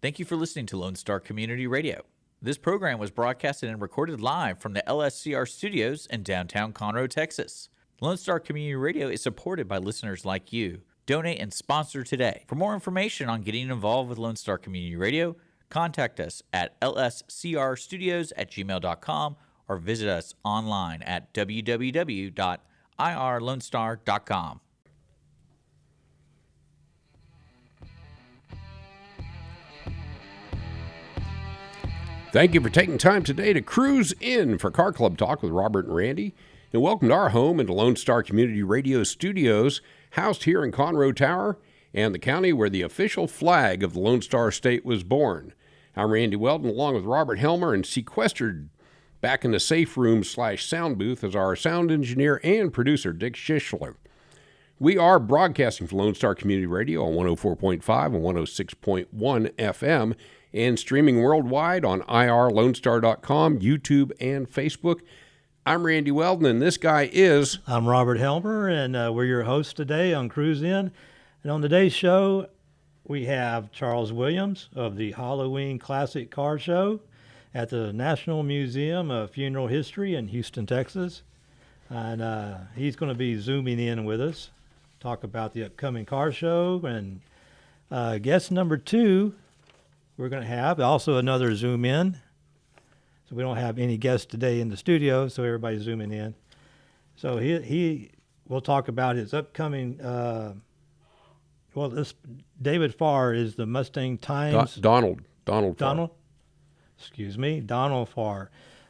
Thank you for listening to Lone Star Community Radio. This program was broadcasted and recorded live from the LSCR studios in downtown Conroe, Texas. Lone Star Community Radio is supported by listeners like you. Donate and sponsor today. For more information on getting involved with Lone Star Community Radio, contact us at lscrstudios@gmail.com or visit us online at www.irlonestar.com. Thank you for taking time today to cruise in for Car Club Talk with Robert and Randy. And welcome to our home in the Lone Star Community Radio studios, housed here in Conroe Tower and the county where the official flag of the Lone Star State was born. I'm Randy Weldon, along with Robert Helmer, and sequestered back in the safe room / sound booth as our sound engineer and producer, Dick Schischler. We are broadcasting for Lone Star Community Radio on 104.5 and 106.1 FM and streaming worldwide on irlonestar.com, YouTube, and Facebook. I'm Randy Weldon, and this guy is... I'm Robert Helmer, and we're your hosts today on Cruisin. And on today's show, we have Charles Williams of the Halloween Classic Car Show at the National Museum of Funeral History in Houston, Texas. And he's going to be zooming in with us, talk about the upcoming car show. And guest number 2, we're going to have also another zoom in. So we don't have any guests today in the studio, so everybody's zooming in. So he will talk about his upcoming, David Farr is the Mustang Times. Donald Farr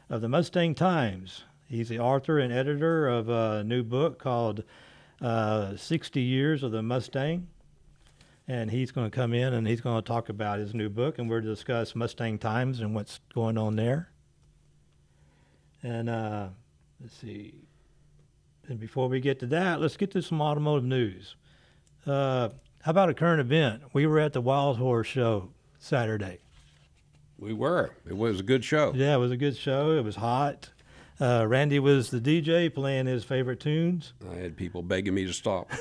of the Mustang Times. He's the author and editor of a new book called 60 Years of the Mustang. And he's going to come in and he's going to talk about his new book, and we're going to discuss Mustang Times and what's going on there. And let's see. And before we get to that, let's get to some automotive news. How about a current event? We were at the Wild Horse Show Saturday. We were. It was a good show. Yeah, it was a good show. It was hot. Randy was the DJ playing his favorite tunes. I had people begging me to stop.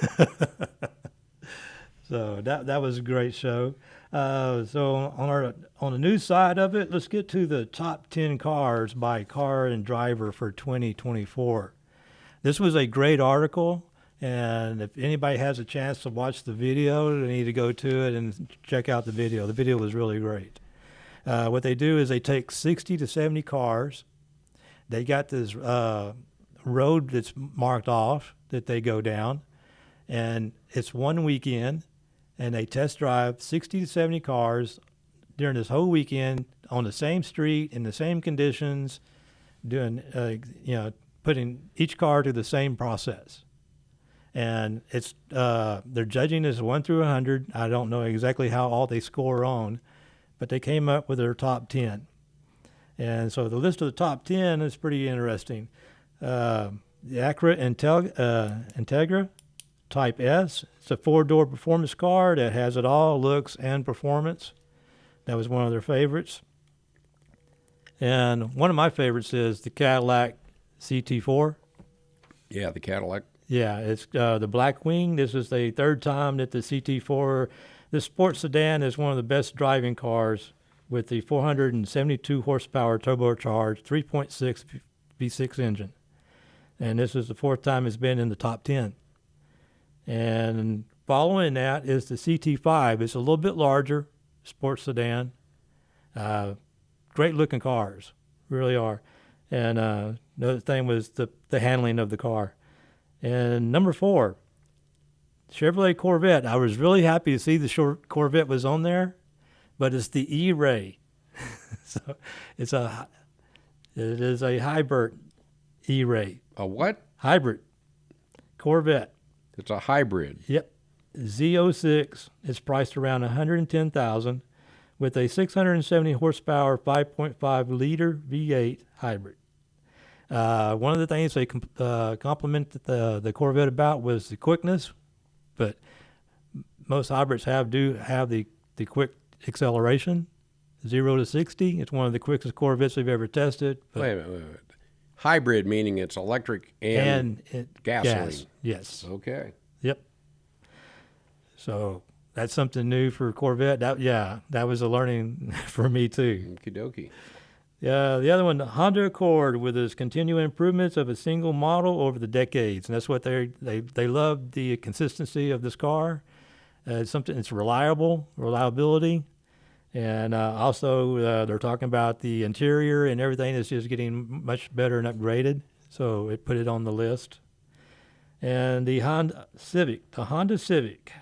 So that was a great show. So on the news side of it, let's get to the top 10 cars by car and driver for 2024. This was a great article, and if anybody has a chance to watch the video, they need to go to it and check out the video. The video was really great. What they do is they take 60 to 70 cars. They got this road that's marked off that they go down, and it's one weekend. And they test drive 60 to 70 cars during this whole weekend on the same street in the same conditions, doing, putting each car through the same process. And it's they're judging this 1 through 100. I don't know exactly how all they score on, but they came up with their top 10. And so the list of the top 10 is pretty interesting. The Acura Integra Type S. It's a 4-door performance car that has it all, looks and performance. That was one of their favorites. And one of my favorites is the Cadillac CT4. Yeah, the Cadillac. Yeah, it's the Blackwing. This is the third time that the CT4, this sports sedan, is one of the best driving cars with the 472 horsepower turbocharged 3.6 V6 engine. And this is the 4th time it's been in the top 10. And following that is the CT5. It's a little bit larger, sports sedan. Great looking cars, really are. And another thing was the handling of the car. And number 4, Chevrolet Corvette. I was really happy to see the Corvette was on there, but it's the E-Ray. So it is a hybrid E-Ray. A what? Hybrid Corvette. It's a hybrid. Yep. Z06 is priced around $110,000 with a 670 horsepower 5.5 liter V8 hybrid. One of the things they complimented the Corvette about was the quickness, but most hybrids do have the quick acceleration, 0 to 60. It's one of the quickest Corvettes we've ever tested. Wait a minute. Hybrid meaning it's electric and gasoline. Gas, yes. Okay. Yep. So that's something new for Corvette. That was a learning for me too. Okie dokie. Yeah, the other one, the Honda Accord, with its continuing improvements of a single model over the decades, and that's what they love, the consistency of this car. It's reliability, and also they're talking about the interior and everything is just getting much better and upgraded. So it put it on the list. And the Honda Civic,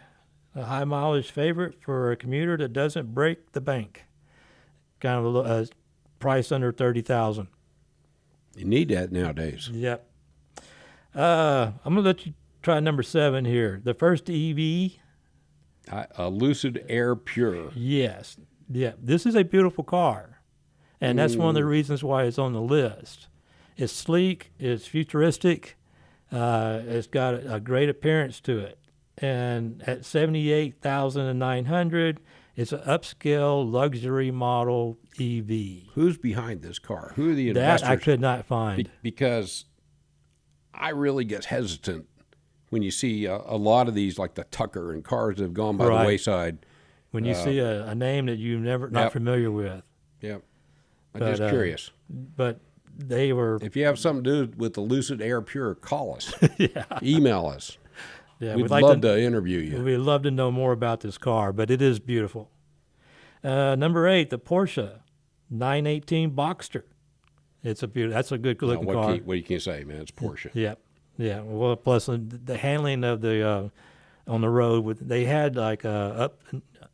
a high mileage favorite for a commuter that doesn't break the bank. Kind of a price under $30,000. You need that nowadays. Yep. I'm gonna let you try number 7 here. The first EV. A Lucid Air Pure. Yes. Yeah. This is a beautiful car, and that's one of the reasons why it's on the list. It's sleek. It's futuristic. It's got a great appearance to it, and at $78,900, it's an upscale luxury model EV. Who's behind this car? Who are the That investors? I could not find. Because I really get hesitant when you see a lot of these, like the Tucker and cars that have gone by the wayside. When you see a name that you've not familiar with. Yep. I'm just curious. But they were. If you have something to do with the Lucid Air Pure, call us. Email us. Yeah, we'd love to interview you. We'd love to know more about this car, but it is beautiful. Number 8, the Porsche 918 Boxster. That's a good looking car. What can you say, man? It's Porsche. Yep. Yeah. Well, plus the handling of the on the road, they had like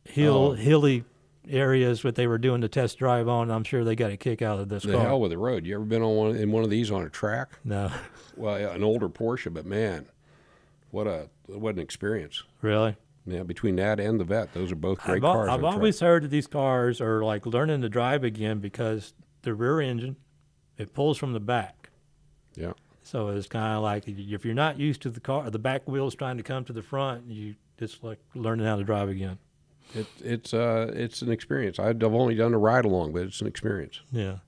hilly areas that they were doing the test drive on. I'm sure they got a kick out of this car. The hell with the road. You ever been on one of these on a track? No. Well, yeah, an older Porsche, but man, what an experience. Really? Yeah, between that and the Vet, those are both great cars. I've always heard that these cars are like learning to drive again because the rear engine, it pulls from the back. Yeah. So it's kind of like if you're not used to the car, the back wheel's trying to come to the front, it's like learning how to drive again. It's an experience. I've only done a ride along, but it's an experience. Yeah.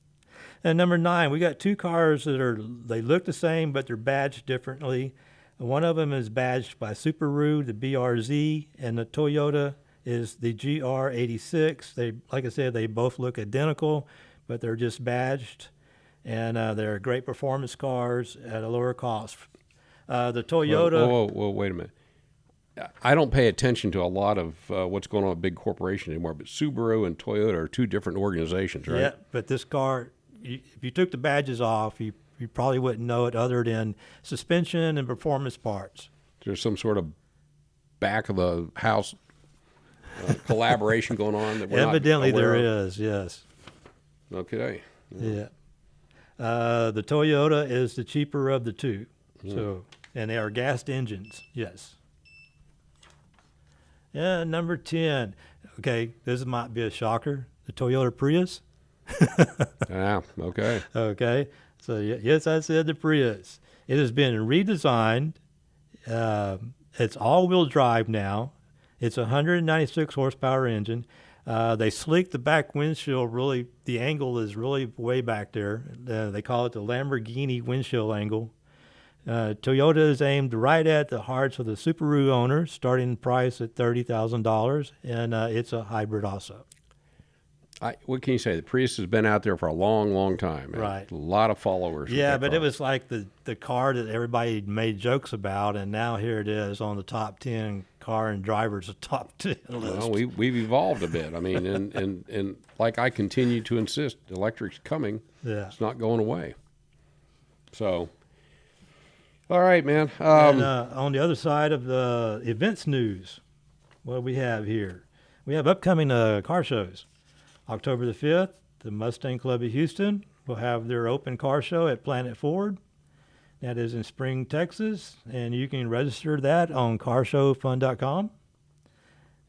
And number 9, we got 2 cars they look the same, but they're badged differently. One of them is badged by Subaru, the BRZ, and the Toyota is the GR86. Like I said, they both look identical, but they're just badged, and they're great performance cars at a lower cost. The Toyota. Whoa, wait a minute. I don't pay attention to a lot of what's going on with big corporations anymore, but Subaru and Toyota are 2 different organizations, right? Yeah, but this car, if you took the badges off, you probably wouldn't know it other than suspension and performance parts. There's some sort of back of the house collaboration going on that we're Evidently not aware there of. is, yes. Okay. Yeah. The Toyota is the cheaper of the 2. So, and they are gassed engines, yes. Yeah, number 10. Okay, this might be a shocker. The Toyota Prius. Okay. Okay. So, yes, I said the Prius. It has been redesigned. It's all-wheel drive now. It's a 196 horsepower engine. They sleeked the back windshield really. The angle is really way back there. They call it the Lamborghini windshield angle. Toyota is aimed right at the hearts of the Subaru owners, starting price at $30,000, and it's a hybrid also. What can you say? The Prius has been out there for a long, long time. Right. A lot of followers. Yeah, but it was like the car that everybody made jokes about, and now here it is on the top 10 car and drivers top 10 list. Well, we've evolved a bit. I mean, and like I continue to insist, electric's coming. Yeah. It's not going away. So, all right, man. And on the other side of the events news, what do we have here? We have upcoming car shows. October the 5th, the Mustang Club of Houston will have their open car show at Planet Ford. That is in Spring, Texas, and you can register that on carshowfun.com.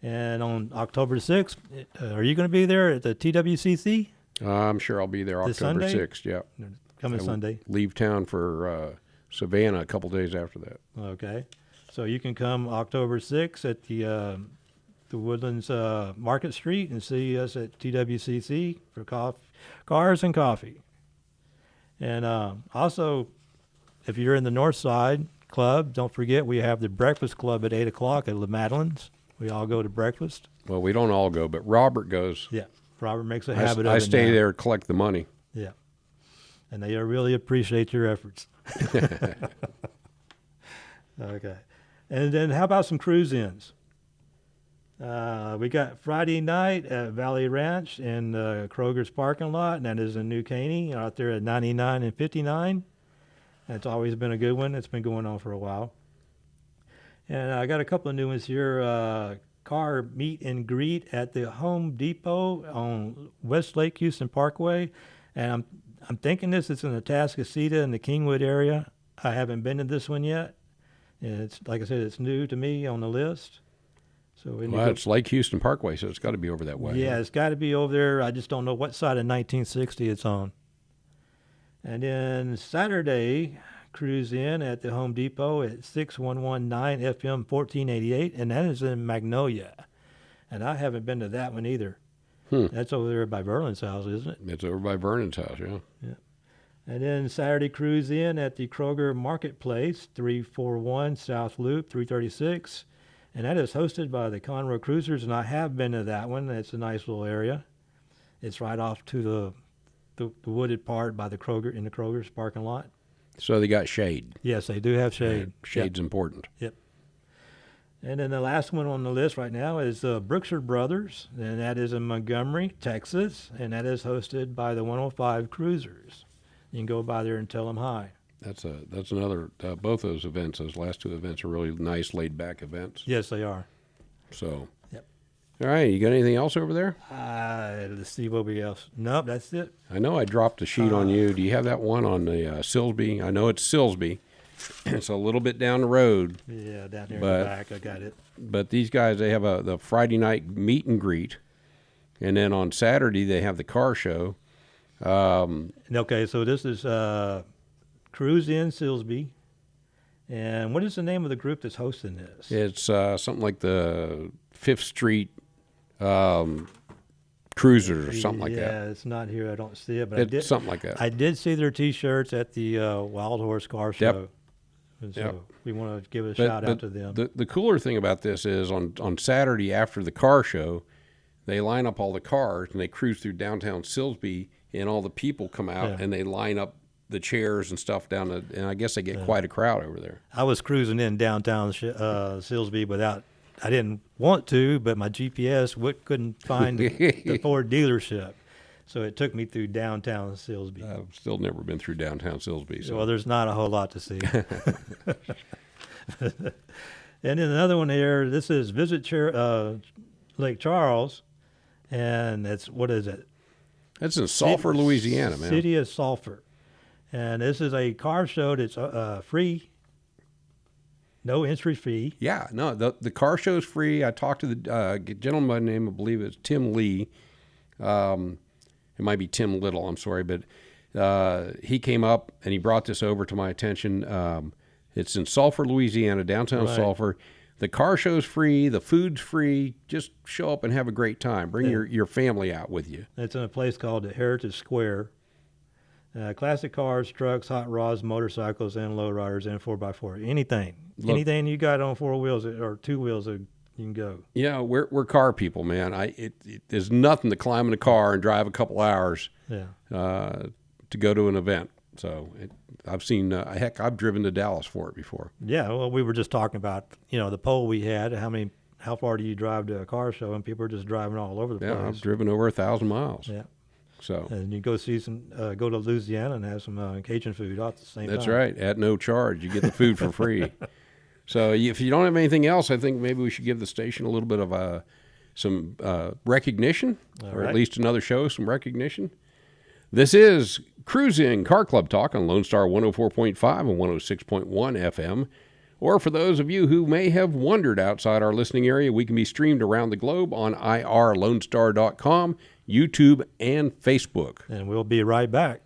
And on October 6th, are you going to be there at the TWCC? I'm sure I'll be there This October Sunday? 6th. Yeah. Coming Sunday. Leave town for Savannah a couple days after that. Okay. So you can come October 6th at the Woodlands Market Street and see us at TWCC for cars and coffee. And also, if you're in the North Side Club, don't forget we have the Breakfast Club at 8 o'clock at La Madeleine's We all go to breakfast. Well, we don't all go, but Robert goes. Yeah, Robert makes a habit of it. I stay now. there, collect the money. Yeah, and they really appreciate your efforts. Okay, and then how about some cruise-ins? We got Friday night at Valley Ranch in Kroger's parking lot, and that is in New Caney, out there at 99 and 59. That's always been a good one. It's been going on for a while. And I got a couple of new ones here. Car meet and greet at the Home Depot on West Lake Houston Parkway. And I'm thinking this is in the Atascocita and the Kingwood area. I haven't been to this one yet. And it's, like I said, it's new to me on the list. So It's Lake Houston Parkway, so it's got to be over that way. Yeah, it's got to be over there. I just don't know what side of 1960 it's on. And then Saturday, cruise in at the Home Depot at 6119 FM 1488, and that is in Magnolia. And I haven't been to that one either. That's over there by Verlin's house, isn't it? It's over by Vernon's house, yeah. Yeah. And then Saturday cruise in at the Kroger Marketplace, 341 South Loop, 336. And that is hosted by the Conroe Cruisers, and I have been to that one. It's a nice little area. It's right off to the wooded part by the Kroger, in the Kroger's parking lot. So they got shade. Yes, they do have shade. Shade's important. Yep. And then the last one on the list right now is Brookshire Brothers, and that is in Montgomery, Texas, and that is hosted by the 105 Cruisers. You can go by there and tell them hi. That's another. Both those events, those last two events, are really nice, laid-back events. Yes, they are. So. Yep. All right, you got anything else over there? Let's see what we else. Nope, that's it. I know I dropped a sheet on you. Do you have that one on the Silsby? I know it's Silsby. It's a little bit down the road. Yeah, down there in the back, I got it. But these guys, they have the Friday night meet and greet, and then on Saturday they have the car show. Okay, so this is Cruise in Silsby. And what is the name of the group that's hosting this? It's something like the Fifth Street Cruisers or something like that. Yeah, it's not here. I don't see it, but It's something like that. I did see their T-shirts at the Wild Horse Car Show. Yep. And so Yep. we want to give a shout out to them. The cooler thing about this is on Saturday after the car show, they line up all the cars and they cruise through downtown Silsby, and all the people come out and they line up the chairs and stuff down the, and I guess they get quite a crowd over there. I was cruising in downtown Silsby I didn't want to, but my GPS couldn't find the Ford dealership. So it took me through downtown Silsby. I've still never been through downtown Silsby. So. Well, there's not a whole lot to see. And then another one here, this is Visit Lake Charles, and what is it? That's in Sulphur, Louisiana, man. City of Sulphur. And this is a car show that's free, no entry fee. Yeah, no, the car show's free. I talked to the gentleman by name, I believe it's Tim Lee. It might be Tim Little, I'm sorry, but he came up and he brought this over to my attention. It's in Sulphur, Louisiana, downtown Sulphur. The car show's free. The food's free. Just show up and have a great time. Bring your family out with you. It's in a place called the Heritage Square. Classic cars, trucks, hot rods, motorcycles, and lowriders, and 4x4. Anything you got on four wheels or two wheels, you can go. Yeah, we're car people, man. There's nothing to climb in a car and drive a couple hours to go to an event. So I've seen, I've driven to Dallas for it before. Yeah, well, we were just talking about, the poll we had. How far do you drive to a car show? And people are just driving all over the place. Yeah, I've driven over 1,000 miles. Yeah. So. And you go go to Louisiana and have some Cajun food at the same time. That's right. At no charge. You get the food for free. So if you don't have anything else, I think maybe we should give the station a little bit of some recognition, or at least another show, some recognition. This is Cruisin Car Club Talk on Lone Star 104.5 and 106.1 FM. Or for those of you who may have wandered outside our listening area, we can be streamed around the globe on irlonestar.com, YouTube, and Facebook. And we'll be right back.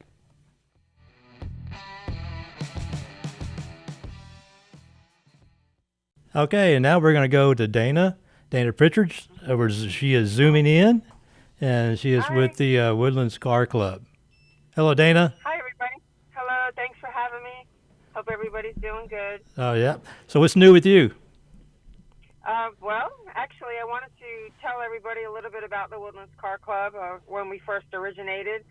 Okay, and now we're going to go to Dana Pritchard. She is zooming in, and she is with the Woodlands Car Club. Hello, Dana. Hi, everybody. Hello. Thanks for having me. Hope everybody's doing good. Oh, yeah. So what's new with you? Well, actually, I wanted to tell everybody a little bit about the Woodlands Car Club when we first originated,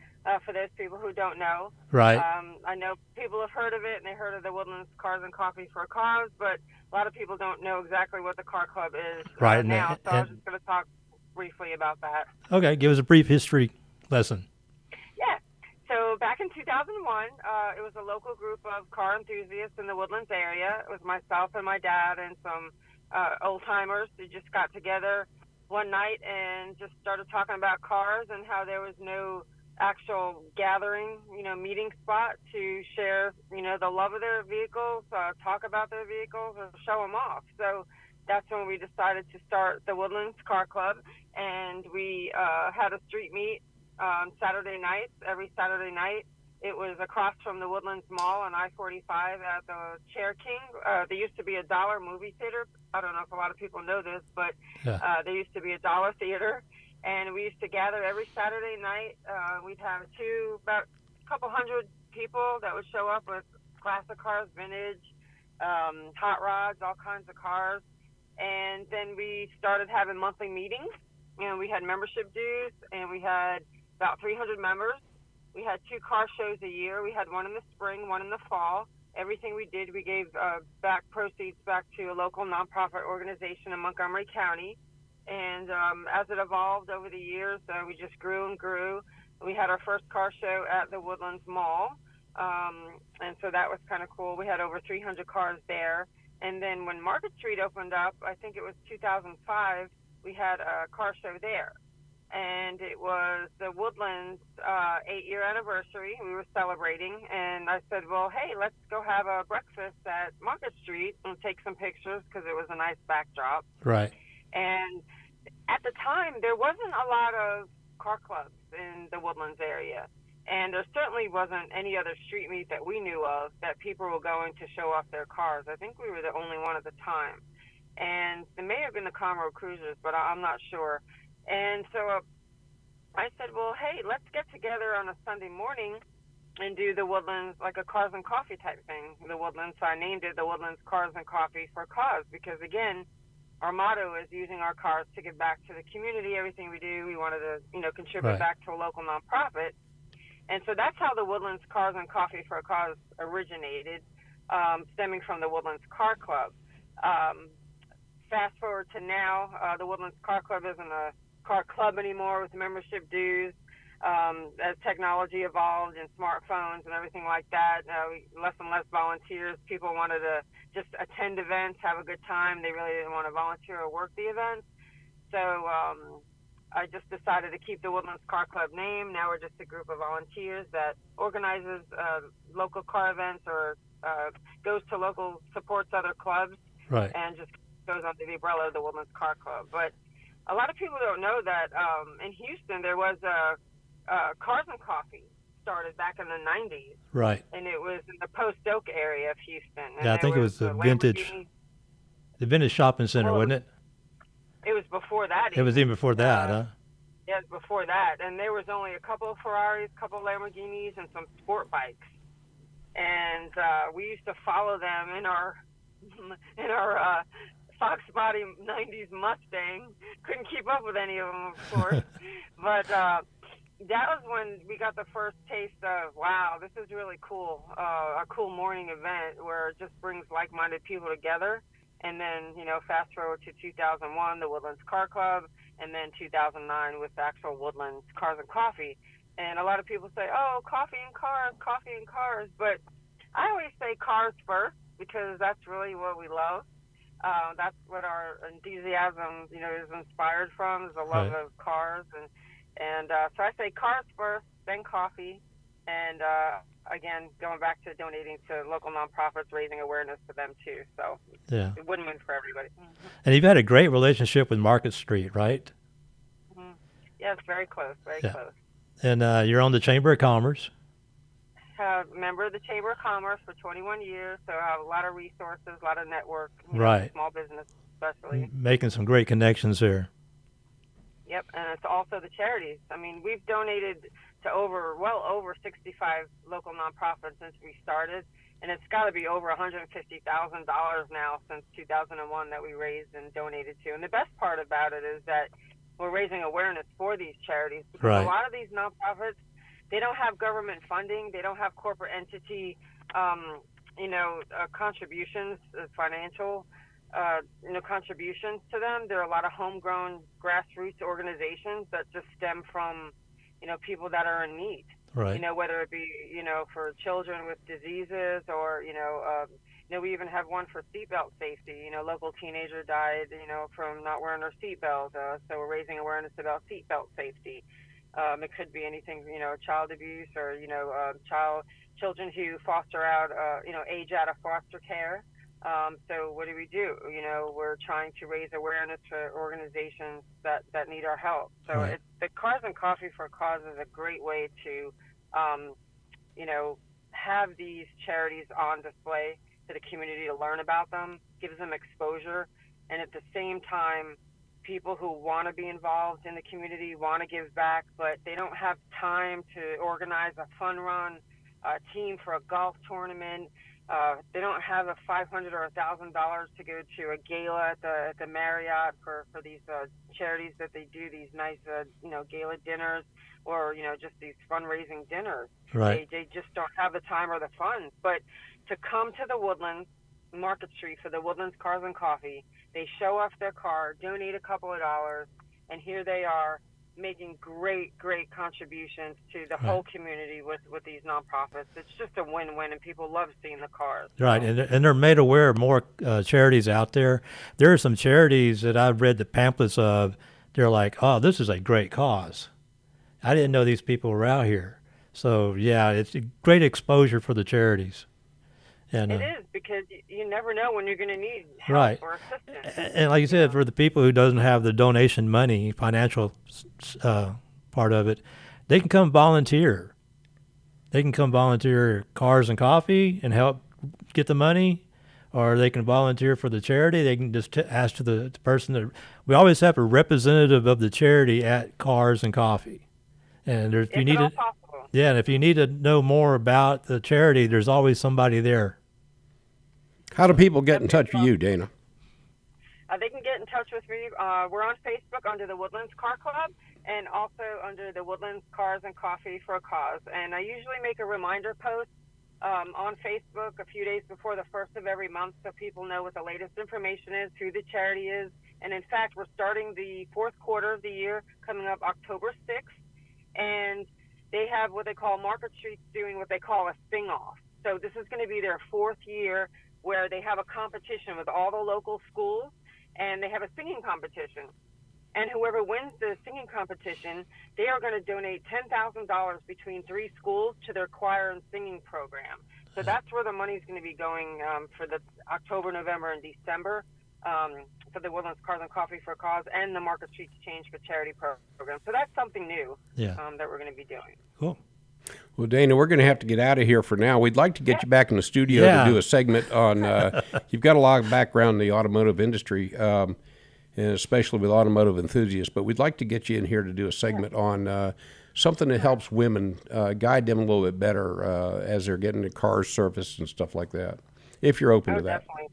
for those people who don't know. Right. I know people have heard of it, and they heard of the Woodlands Cars and Coffee for a Cause, but a lot of people don't know exactly what the car club is Right. now, so I was just going to talk briefly about that. Okay, give us a brief history lesson. Yeah. So back in 2001, it was a local group of car enthusiasts in the Woodlands area. It was myself and my dad and some old-timers who just got together one night and just started talking about cars and how there was no actual gathering, meeting spot to share, the love of their vehicles, talk about their vehicles, or show them off. So that's when we decided to start the Woodlands Car Club, and we had a street meet on Saturday nights, every Saturday night. It was across from the Woodlands Mall on I-45 at the Chair King. There used to be a dollar movie theater. I don't know if a lot of people know this, but there used to be a dollar theater, and we used to gather every Saturday night. We'd have about a couple hundred people that would show up with classic cars, vintage, hot rods, all kinds of cars. And then we started having monthly meetings, and we had membership dues, and we had about 300 members. We had 2 car shows a year. We had one in the spring, one in the fall. Everything we did, we gave back proceeds back to a local nonprofit organization in Montgomery County. And as it evolved over the years, we just grew and grew. We had our first car show at the Woodlands Mall, and so that was kind of cool. We had over 300 cars there. And then when Market Street opened up, I think it was 2005, we had a car show there. And it was the Woodlands 8-year anniversary. We were celebrating, and I said, well, hey, let's go have a breakfast at Market Street and take some pictures because it was a nice backdrop. Right. And at the time, there wasn't a lot of car clubs in the Woodlands area. And there certainly wasn't any other street meet that we knew of that people were going to show off their cars. I think we were the only one at the time. And it may have been the Conroe Cruisers, but I'm not sure. And so I said, well, hey, let's get together on a Sunday morning and do the Woodlands, like a Cars and Coffee type thing. The Woodlands, so I named it the Woodlands Cars and Coffee for a Cause because, again, our motto is using our cars to give back to the community. Everything we do, we wanted to, contribute back to a local nonprofit. And so that's how the Woodlands Cars and Coffee for a Cause originated, stemming from the Woodlands Car Club. Fast forward to now, the Woodlands Car Club isn't a car club anymore with membership dues. As technology evolved and smartphones and everything like that, less and less volunteers. People wanted to just attend events, have a good time. They really didn't want to volunteer or work the events. So I just decided to keep the Woodlands Car Club name. Now we're just a group of volunteers that organizes local car events or goes to local, supports other clubs, and just goes under the umbrella of the Woodlands Car Club. But a lot of people don't know that in Houston there was a Cars and Coffee started back in the 90s. Right. And it was in the Post Oak area of Houston. And yeah, I think it was the vintage shopping center, wasn't it? It was before that. It was even before that, huh? Yeah, it was before that. And there was only a couple of Ferraris, a couple of Lamborghinis, and some sport bikes. And we used to follow them in our Fox Body 90s Mustang. Couldn't keep up with any of them, of course. But that was when we got the first taste of, wow, this is really cool, a cool morning event where it just brings like-minded people together. And then, fast forward to 2001, the Woodlands Car Club, and then 2009 with the actual Woodlands Cars and Coffee. And a lot of people say, oh, coffee and cars. But I always say cars first because that's really what we love. That's what our enthusiasm, is inspired from, is the love of cars. And so I say cars first, then coffee. And, again, going back to donating to local nonprofits, raising awareness for them, too. So it's a win-win for everybody. Mm-hmm. And you've had a great relationship with Market Street, right? Mm-hmm. Yes, very close, very close. And you're on the Chamber of Commerce. Member of the Chamber of Commerce for 21 years, so I have a lot of resources, a lot of network, small business especially. Making some great connections there. Yep, and it's also the charities. I mean, we've donated to well over 65 local nonprofits since we started, and it's got to be over $150,000 now since 2001 that we raised and donated to. And the best part about it is that we're raising awareness for these charities, because Right. a lot of these nonprofits, they don't have government funding, they don't have corporate entity, contributions, financial, contributions to them. There are a lot of homegrown grassroots organizations that just stem from, people that are in need. Right. Whether it be, for children with diseases, or, we even have one for seatbelt safety. Local teenager died, from not wearing her seatbelt. So we're raising awareness about seatbelt safety. It could be anything, child abuse, or, children who foster out, age out of foster care. So what do? We're trying to raise awareness for organizations that need our help. So Right. the Cars and Coffee for a Cause is a great way to, have these charities on display to the community to learn about them, gives them exposure, and at the same time, people who want to be involved in the community, want to give back, but they don't have time to organize a fun run, a team for a golf tournament. They don't have a $500 or $1,000 to go to a gala at the Marriott for these charities that they do, these nice gala dinners, or just these fundraising dinners. Right. They just don't have the time or the funds. But to come to the Woodlands Market Street for the Woodlands Cars and Coffee, they show off their car, donate a couple of dollars, and here they are, making great contributions to the whole community with these nonprofits. It's just a win-win, and people love seeing the cars. Right, and they're made aware of more charities out there. There are some charities that I've read the pamphlets of. They're like, oh, this is a great cause. I didn't know these people were out here. So, yeah, it's a great exposure for the charities. And, it is, because you never know when you're going to need help Right. or assistance. And like you said, for the people who doesn't have the donation money, financial part of it, they can come volunteer. They can come volunteer at Cars and Coffee and help get the money, or they can volunteer for the charity. They can just ask to the person that we always have a representative of the charity at Cars and Coffee. And if you need to, possible. yeah, and if you need to know more about the charity, there's always somebody there. How do people get in touch with you, Dana? They can get in touch with me. We're on Facebook under the Woodlands Car Club, and also under the Woodlands Cars and Coffee for a Cause. And I usually make a reminder post on Facebook a few days before the first of every month, so people know what the latest information is, who the charity is. And in fact, we're starting the fourth quarter of the year coming up October 6th, and they have what they call Market Street doing what they call a sing-off. So this is going to be their fourth year, where they have a competition with all the local schools, and they have a singing competition. And whoever wins the singing competition, they are going to donate $10,000 between 3 schools to their choir and singing program. So that's where the money is going to be going for the October, November, and December for the Woodlands Cars and Coffee for a Cause and the Market Street Change for Charity program. So that's something new that we're going to be doing. Cool. Well, Dana, we're going to have to get out of here for now. We'd like to get you back in the studio to do a segment on, you've got a lot of background in the automotive industry, and especially with automotive enthusiasts, but we'd like to get you in here to do a segment on something that helps women, guide them a little bit better as they're getting their cars serviced and stuff like that, if you're open to that. Definitely.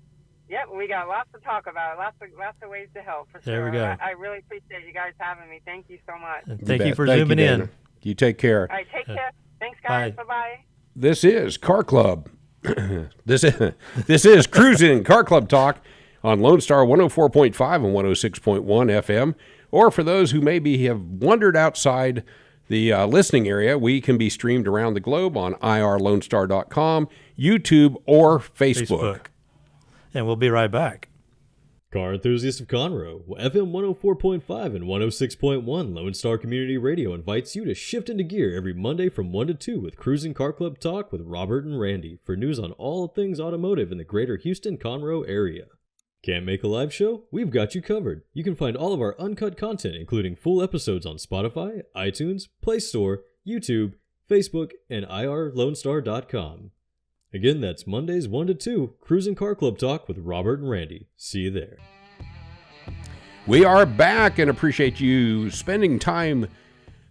Yep, we got lots to talk about, lots of ways to help, for sure. There we go. I really appreciate you guys having me. Thank you so much. And thank you for Thank zooming Dana. in. You take care. All right, take care. Thanks, guys. Bye. Bye-bye. This is Car Club. This is Cruisin' Car Club Talk on Lone Star 104.5 and 106.1 FM. Or for those who maybe have wandered outside the listening area, we can be streamed around the globe on irlonestar.com, YouTube, or Facebook. And we'll be right back. Car enthusiasts of Conroe, FM 104.5 and 106.1 Lone Star Community Radio invites you to shift into gear every Monday from 1 to 2 with Cruisin' Car Club Talk with Robert and Randy for news on all things automotive in the greater Houston-Conroe area. Can't make a live show? We've got you covered. You can find all of our uncut content, including full episodes on Spotify, iTunes, Play Store, YouTube, Facebook, and irlonestar.com. Again, that's Mondays 1 to 2, Cruisin' Car Club Talk with Robert and Randy. See you there. We are back and appreciate you spending time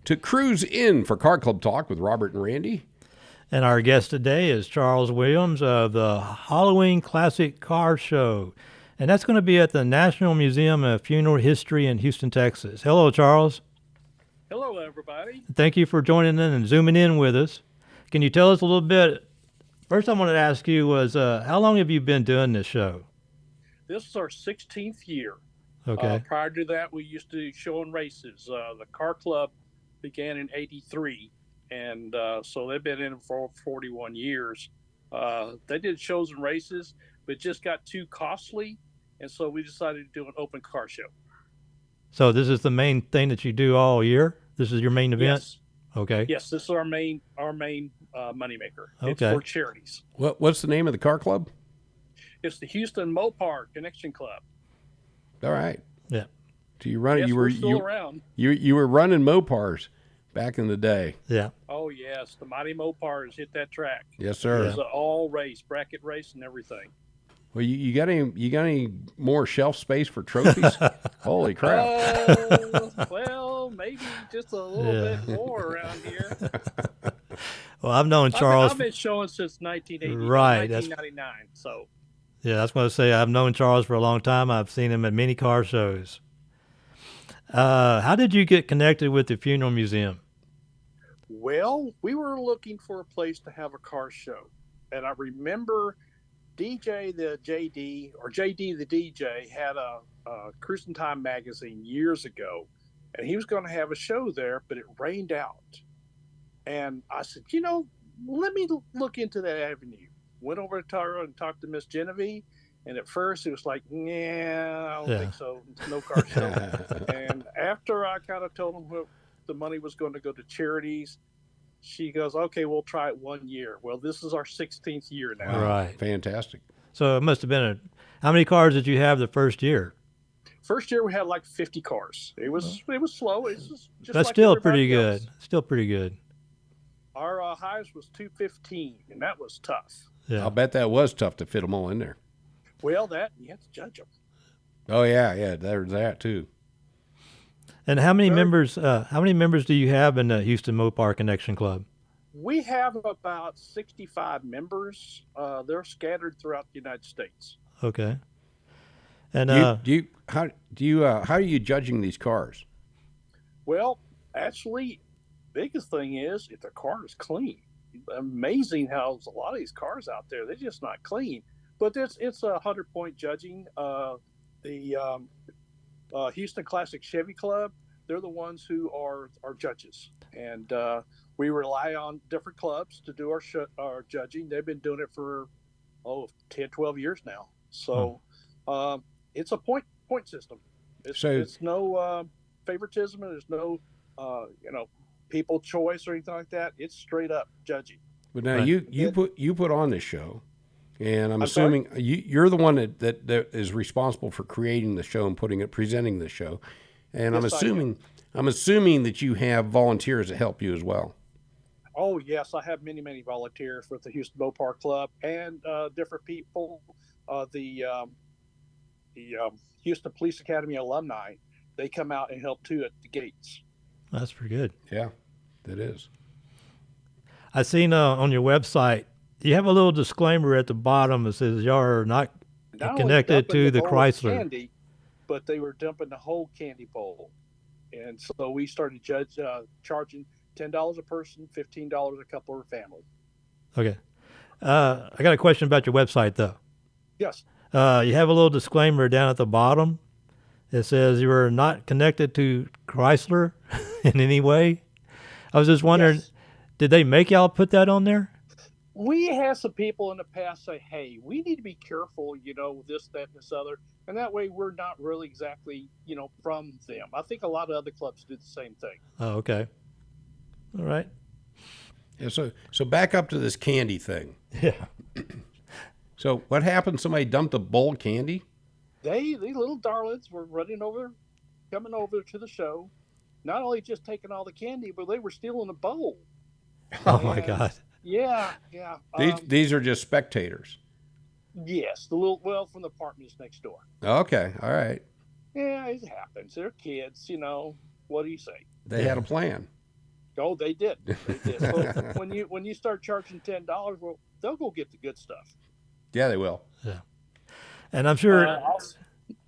to cruise in for Car Club Talk with Robert and Randy. And our guest today is Charles Williams of the Halloween Classic Car Show. And that's going to be at the National Museum of Funeral History in Houston, Texas. Hello, Charles. Hello, everybody. Thank you for joining in and zooming in with us. Can you tell us a little bit? First, I wanted to ask you was, how long have you been doing this show? This is our 16th year. Okay. Prior to that, we used to do show and races. The car club began in '83, and so they've been in for 41 years. They did shows and races, but it just got too costly, and so we decided to do an open car show. So this is the main thing that you do all year? This is your main event? Yes. Okay. Yes, this is our main moneymaker. Okay. It's for charities. What's the name of the car club? It's the Houston Mopar Connection Club. All right. Yeah. So you run. Yes, you we're were still around. you were running Mopars back in the day. Yeah. Oh yes, the mighty Mopars hit that track. Yes, It sir. was an all race, bracket race, and everything. Well, you got any more shelf space for trophies? Holy crap! Well, maybe just a little bit more around here. Well, I've known Charles. I've been showing since 1980, Right, 1999. So Yeah, I was going to say I've known Charles for a long time. I've seen him at many car shows. How did you get connected with the funeral museum? well, we were looking for a place to have a car show, and I remember DJ the JD or JD the DJ had a Cruisin Time magazine years ago, and he was going to have a show there, but it rained out. And I said, let me look into that avenue. Went over to Tara and talked to Miss Genevieve, and at first it was like, I don't think so. No car show. And after I kind of told him what the money was going to go to charities, she goes, okay, we'll try it 1 year. Well, this is our 16th year now. Wow. Right. Fantastic. So it must have been how many cars did you have the first year? First year we had like 50 cars. It was slow. It's just That's like still pretty everybody good. else. Still pretty good. Our highest was 215, and that was tough. Yeah. I'll bet that was tough to fit them all in there. Well, that you have to judge them. Oh yeah, there's that too. And how many members? How many members do you have in the Houston Mopar Connection Club? We have about 65 members. They're scattered throughout the United States. Okay. And How are you judging these cars? Well, actually, biggest thing is if the car is clean. Amazing how there's a lot of these cars out there, they're just not clean. But it's a 100-point judging. The Houston Classic Chevy Club, they're the ones who are our judges, and we rely on different clubs to do our judging. They've been doing it for 10, 12 years now. So it's a point system. It's no favoritism, and there's no people choice or anything like that. It's straight up judging. But now you put on this show, and I'm sorry? assuming you're the one that is responsible for creating the show and presenting the show, and Yes, I'm assuming that you have volunteers to help you as well. Oh yes, I have many volunteers with the Houston Mopar Club and different people. The Houston Police Academy alumni, they come out and help too at the gates. that's pretty good. Yeah, that is. I seen on your website you have a little disclaimer at the bottom that says y'all are not Not only connected dumping to the bowl of Chrysler. candy, but they were dumping the whole candy bowl, and so we started charging $10 a person, $15 a couple or family. Okay. I got a question about your website though. Yes. You have a little disclaimer down at the bottom. It says you are not connected to Chrysler in any way. I was just wondering, Yes. did they make y'all put that on there? We had some people in the past say, hey, we need to be careful, this, that, and this other. And that way we're not really exactly, from them. I think a lot of other clubs do the same thing. Oh, okay. All right. Yeah, so back up to this candy thing. Yeah. So what happened? Somebody dumped a bowl of candy? These little darlings were coming over to the show, not only just taking all the candy, but they were stealing the bowl. Oh my And- God. Yeah. These are just spectators. Yes, from the apartments next door. Okay, all right. Yeah, it happens. They're kids, what do you say? They had a plan. Oh, they did. They did. So when you start charging $10, well, they'll go get the good stuff. Yeah, they will. Yeah. And I'm sure.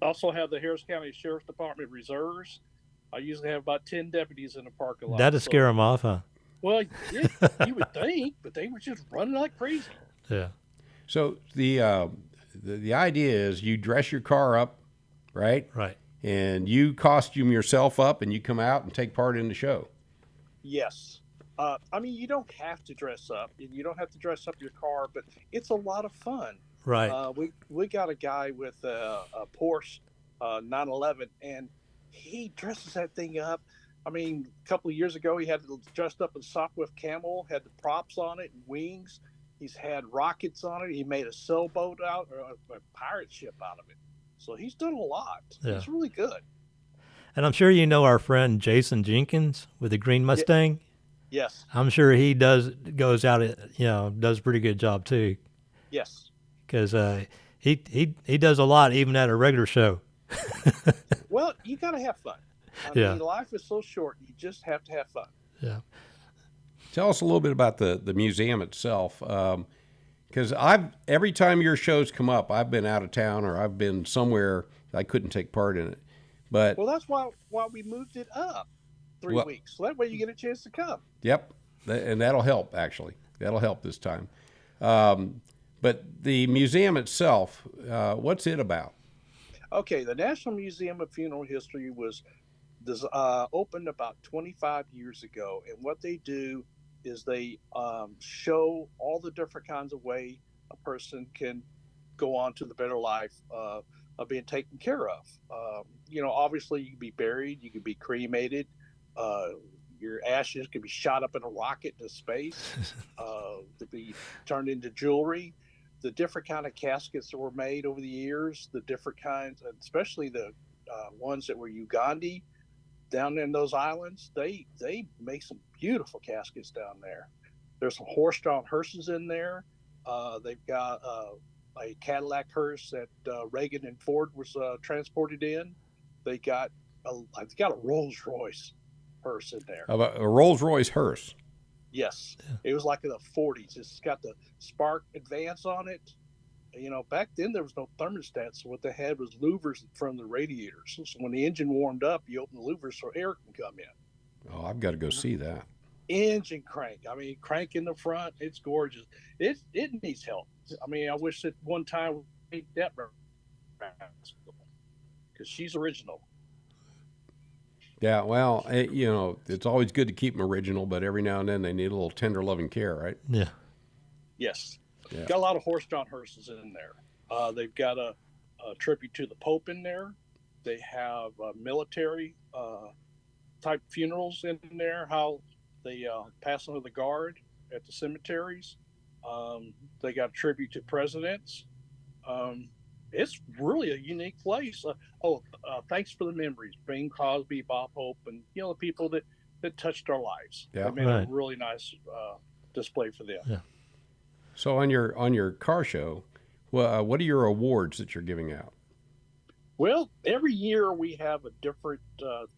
Also have the Harris County Sheriff's Department reserves. I usually have about 10 deputies in the parking lot. That'd scare them off, huh? Well, yeah, you would think, but they were just running like crazy. Yeah. So the idea is you dress your car up, right? Right. And you costume yourself up, and you come out and take part in the show. Yes. I mean, you don't have to dress up, and you don't have to dress up your car, but it's a lot of fun. Right. We got a guy with a Porsche 911, and he dresses that thing up. I mean, a couple of years ago, he had it dressed up in Sopwith camel, had the props on it and wings. He's had rockets on it. He made a sailboat out, or a pirate ship out of it. So he's done a lot. Yeah. He's really good. And I'm sure you know our friend Jason Jenkins with the green Mustang. Yes. I'm sure he goes out, does a pretty good job too. Yes. Because he does a lot even at a regular show. Well, you got to have fun. I mean, life is so short. You just have to have fun. Yeah. Tell us a little bit about the museum itself. Because every time your shows come up, I've been out of town or I've been somewhere I couldn't take part in it. But well, that's why we moved it up 3 weeks. So that way you get a chance to come. Yep, and that'll help, actually. That'll help this time. But the museum itself, what's it about? Okay, the National Museum of Funeral History was opened about 25 years ago. And what they do is they show all the different kinds of way a person can go on to the better life of being taken care of. Obviously you can be buried, you can be cremated, your ashes can be shot up in a rocket into space, to be turned into jewelry. The different kind of caskets that were made over the years, the different kinds, especially the ones that were Ugandhi down in those islands, they make some beautiful caskets down there. There's some horse-drawn hearses in there. They've got a Cadillac hearse that Reagan and Ford was transported in. They got a Rolls-Royce hearse in there. A Rolls-Royce hearse. Yes. Yeah. It was like in the 40s. It's got the Spark Advance on it. Back then there was no thermostat, so what they had was louvers from the radiators. So when the engine warmed up, you open the louvers so air can come in. Oh, I've got to go see that. Engine crank. I mean, crank in the front. It's gorgeous. It needs help. I mean, I wish that one time we made that because she's original. Yeah, well, it's always good to keep them original, but every now and then they need a little tender loving care, right? Yeah. Yes. Yeah. Got a lot of horse-drawn hearses in there. They've got a tribute to the Pope in there. They have military type funerals in there, how they pass under the guard at the cemeteries. They got a tribute to presidents. It's really a unique place. Thanks for the memories. Bing Crosby, Bob Hope, and the people that touched our lives. Yeah. They made a really nice display for them. Yeah. So on your car show, what are your awards that you're giving out? Well, every year we have a different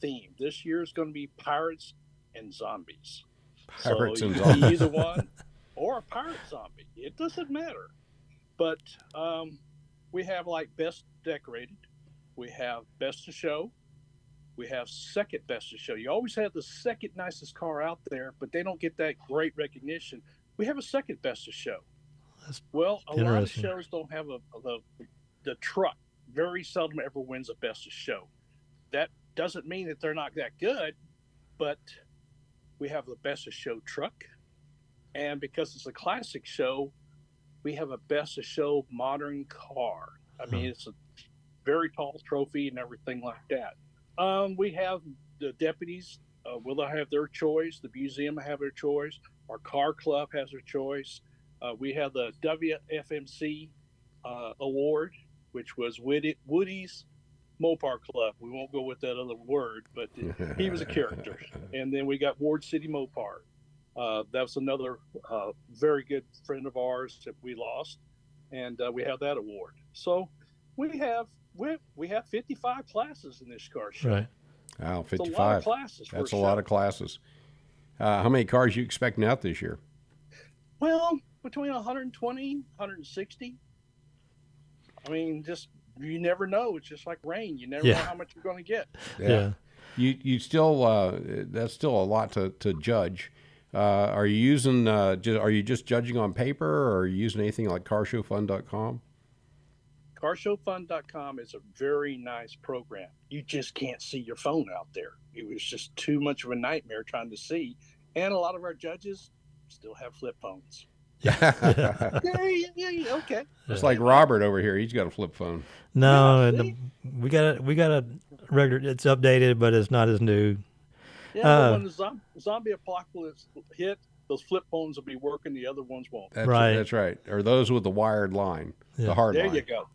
theme. This year is going to be pirates and zombies. Pirates so and you zombies. can be either one or a pirate zombie. It doesn't matter. But we have like best decorated. We have best of show. We have second best of show. You always have the second nicest car out there, but they don't get that great recognition. We have a second best of show. That's a lot of interesting. shows don't have the truck. Very seldom ever wins a best of show. That doesn't mean that they're not that good, but we have the best of show truck. And because it's a classic show, we have a best of show modern car. I mean, it's a very tall trophy and everything like that. We have the deputies. Will they have their choice? The museum have their choice. Our car club has their choice. We have the WFMC award, which was Woody's Mopar Club. We won't go with that other word, but he was a character. And then we got Ward City Mopar. That was another very good friend of ours that we lost, and we have that award. So we have 55 classes in this car show. Right. Wow, 55. It's a lot of classes. That's a lot of classes. How many cars you expecting out this year? Well, between 120, 160. I mean, just you never know. It's just like rain. You never know how much you're going to get. Yeah. You still that's still a lot to judge. Are you using are you just judging on paper, or are you using anything like carshowfund.com? Carshowfund.com is a very nice program. You just can't see your phone out there. It was just too much of a nightmare trying to see. And a lot of our judges still have flip phones. Yeah, okay. It's like Robert over here. He's got a flip phone. No, Yeah, we got a regular. It's updated, but it's not as new. Yeah, but when the zombie apocalypse hit, those flip phones will be working. The other ones won't. That's right. Or those with the wired line, the hard line. There you go.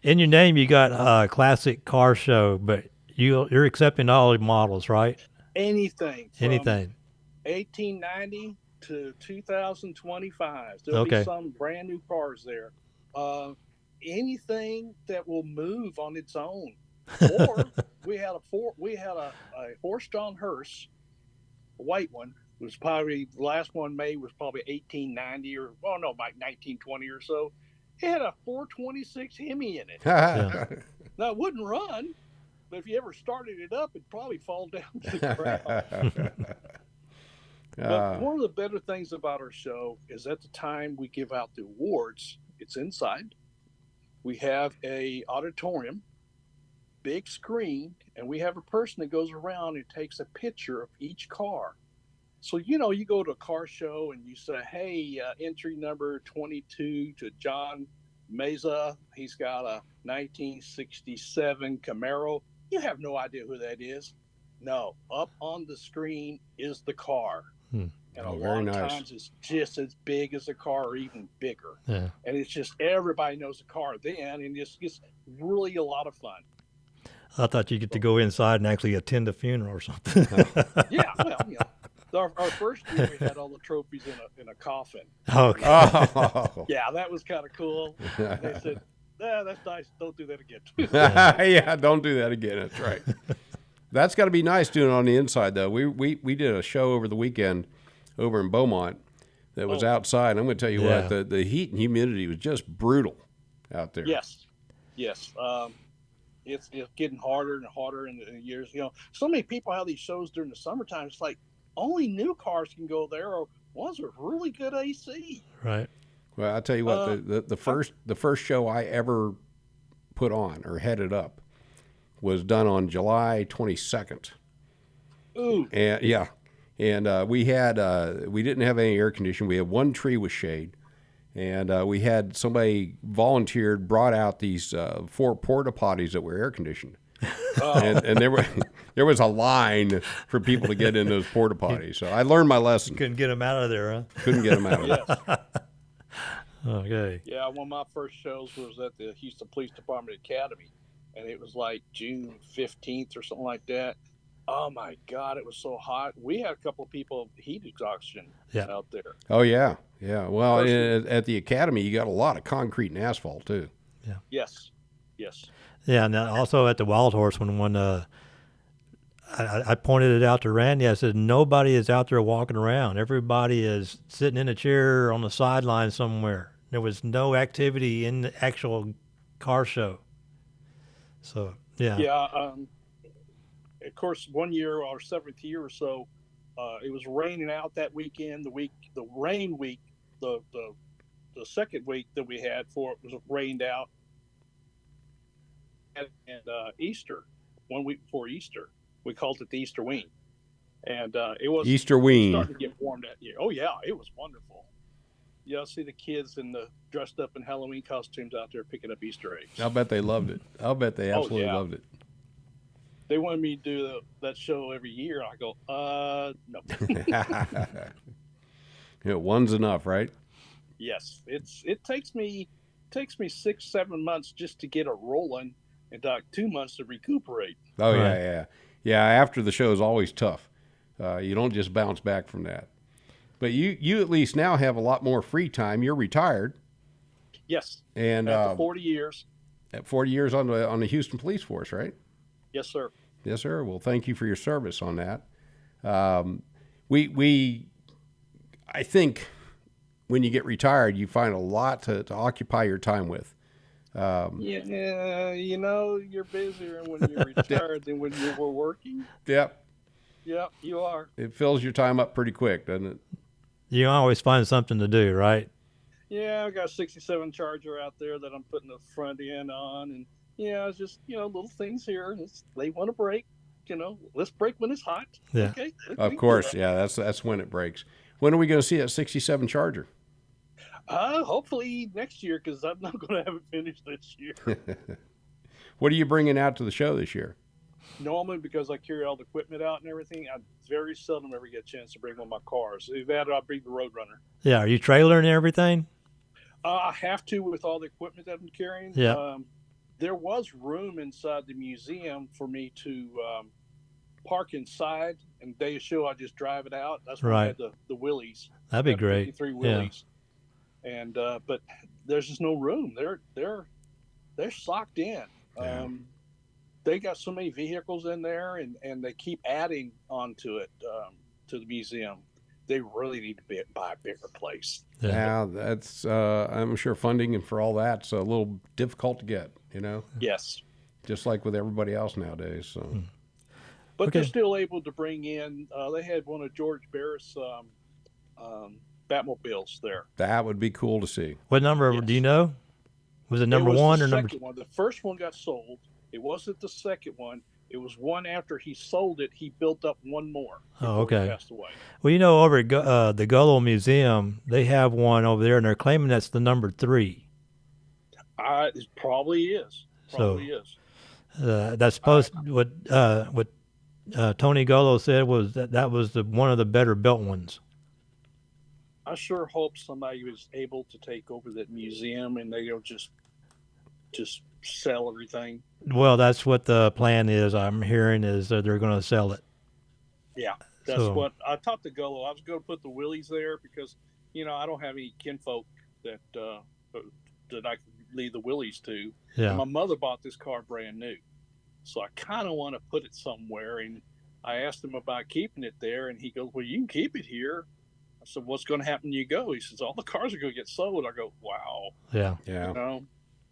In your name, you got classic car show, but you're accepting all the models, right? Anything. Anything. 1890 to 2025. There'll be some brand new cars there. Anything that will move on its own. Or we had a horse-drawn hearse, a white one. It was probably the last one made was probably 1890 or like 1920 or so. It had a 426 Hemi in it. Now it wouldn't run, but if you ever started it up, it'd probably fall down to the ground. But one of the better things about our show is at the time we give out the awards, it's inside. We have a auditorium, big screen, and we have a person that goes around and takes a picture of each car. So, you go to a car show and you say, hey, entry number 22 to John Meza. He's got a 1967 Camaro. You have no idea who that is. No, up on the screen is the car. And a lot of times it's just as big as the car or even bigger. Yeah. And it's just everybody knows the car then, and it's really a lot of fun. I thought you get to go inside and actually attend a funeral or something. Yeah, well, our first year we had all the trophies in a coffin. Okay. Yeah, that was kind of cool. And they said, that's nice. Don't do that again. Yeah, don't do that again. That's right. That's got to be nice doing it on the inside, though. We did a show over the weekend over in Beaumont that was outside. I'm going to tell you what, the heat and humidity was just brutal out there. Yes. It's getting harder and harder in the years. So many people have these shows during the summertime. It's like only new cars can go there, or ones with really good AC. Right. Well, I'll tell you what, the first show I ever put on or headed up was done on July 22nd. Ooh. And we didn't have any air conditioning. We had one tree with shade, and we had somebody brought out these 4 porta potties that were air conditioned. And there was a line for people to get in those porta potties. So I learned my lesson. Couldn't get them out of there, huh? Couldn't get them out of there. Yes. Okay. Yeah, one of my first shows was at the Houston Police Department Academy, and it was like June 15th or something like that. Oh my God, it was so hot. We had a couple of people heat exhaustion out there. Oh yeah. Well, at the academy, you got a lot of concrete and asphalt too. Yeah. Yes. Yeah, and also at the Wild Horse when I pointed it out to Randy, I said nobody is out there walking around. Everybody is sitting in a chair on the sideline somewhere. There was no activity in the actual car show. So yeah. Yeah. Of course, one year, our 7th year or so, it was raining out that weekend. The rain week, the second week that we had for it was rained out, and Easter, 1 week before Easter, we called it the Easter Ween, and it was Easter Ween. Starting to get warm that year. Oh yeah, it was wonderful. Yeah, I see the kids dressed up in Halloween costumes out there picking up Easter eggs. I'll bet they loved it. I'll bet they absolutely loved it. They wanted me to do that show every year. I go, no. One's enough, right? Yes, it takes me 6-7 months just to get it rolling, and 2 months to recuperate. Oh right. Yeah. After the show is always tough. You don't just bounce back from that. But you at least now have a lot more free time. You're retired. Yes. And after 40 years. At 40 years on the Houston Police Force, right? Yes, sir. Yes, sir. Well, thank you for your service on that. I think when you get retired, you find a lot to occupy your time with. Yeah, you're busier when you're retired than when you were working. Yep. Yep, you are. It fills your time up pretty quick, doesn't it? You always find something to do, right? Yeah, I got a 67 Charger out there that I'm putting the front end on. And, it's just, little things here. They want to break. Let's break when it's hot. Yeah. Okay. Of course, yeah, that's when it breaks. When are we going to see that 67 Charger? Hopefully next year, because I'm not going to have it finished this year. What are you bringing out to the show this year? Normally, because I carry all the equipment out and everything, I very seldom ever get a chance to bring one of my cars. If that, I'll bring the Roadrunner. Yeah. Are you trailering everything? I have to with all the equipment that I'm carrying. Yeah. There was room inside the museum for me to park inside, and day of show I just drive it out. That's why I had the Willys. That'd be great. 53 Willys. Yeah. And but there's just no room. They're socked in. Yeah. They got so many vehicles in there, and they keep adding onto it to the museum. They really need to buy a bigger place. Yeah, that's I'm sure funding and for all that's a little difficult to get. Yes. Just like with everybody else nowadays. So. But they're still able to bring in. They had one of George Barris' Batmobiles there. That would be cool to see. What number do you know? Was it number one or number two? One. The first one got sold. It wasn't the second one. It was one after he sold it. He built up one more. Oh, okay. He passed away. Well, over at the Gullo Museum, they have one over there, and they're claiming that's the number 3. It probably is. That's supposed what Tony Gullo said was that was one of the better built ones. I sure hope somebody was able to take over that museum and they don't just sell everything. Well, that's what the plan is. I'm hearing is that they're going to sell it. Yeah, that's what I talked to Gullo. I was going to put the Willys there because I don't have any kinfolk that I can leave the Willys to. Yeah. And my mother bought this car brand new, so I kind of want to put it somewhere. And I asked him about keeping it there, and he goes, "Well, you can keep it here." I said, "What's going to happen when you go?" He says, "All the cars are going to get sold." I go, "Wow." Yeah. Yeah.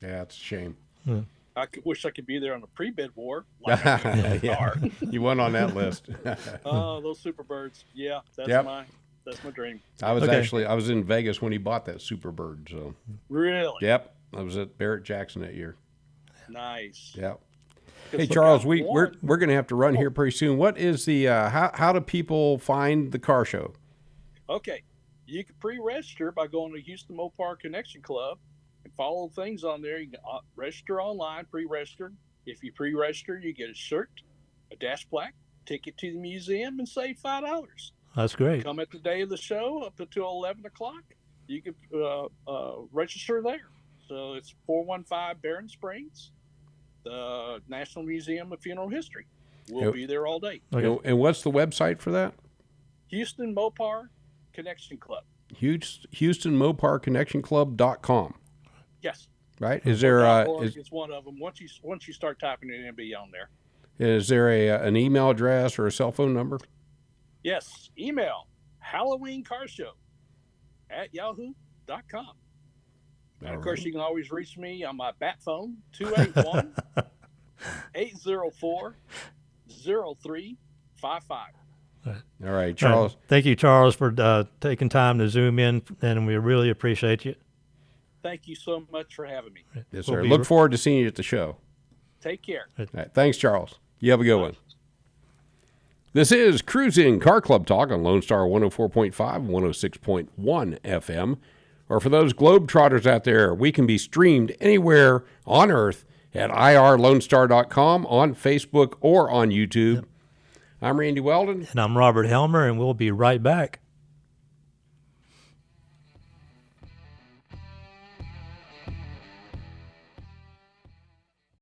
Yeah, it's a shame. Yeah. I wish I could be there on the pre-bid war. Yeah. You went on that list. Oh, those Superbirds. Yeah, that's my dream. I was in Vegas when he bought that Superbird. So. Really? Yep. I was at Barrett Jackson that year. Nice. Yep. Hey, Charles, we're going to have to run here pretty soon. What is the how do people find the car show? Okay, you can pre-register by going to Houston Mopar Connection Club and follow things on there. You can register online, pre-register. If you pre-register, you get a shirt, a dash plaque, ticket to the museum, and save $5. That's great. Come at the day of the show up until 11 o'clock. You can register there. So it's 415 Barron Springs, the National Museum of Funeral History. We'll be there all day. Okay. And what's the website for that? Houston Mopar Connection Club. HoustonMoparConnectionClub.com. Yes. Right? Is there it's one of them. Once you start typing it in, it'll be on there. Is there an email address or a cell phone number? Yes. Email HalloweenCarShow@yahoo.com. And of course, you can always reach me on my bat phone, 281-804-0355. All right, Charles. Thank you, Charles, for taking time to Zoom in, and we really appreciate you. Thank you so much for having me. Yes, sir. Look forward to seeing you at the show. Take care. All right. Thanks, Charles. You have a good one. This is Cruisin' Car Club Talk on Lone Star 104.5, 106.1 FM. Or for those Globetrotters out there, we can be streamed anywhere on Earth at irlonestar.com, on Facebook, or on YouTube. Yep. I'm Randy Weldon. And I'm Robert Helmer, and we'll be right back.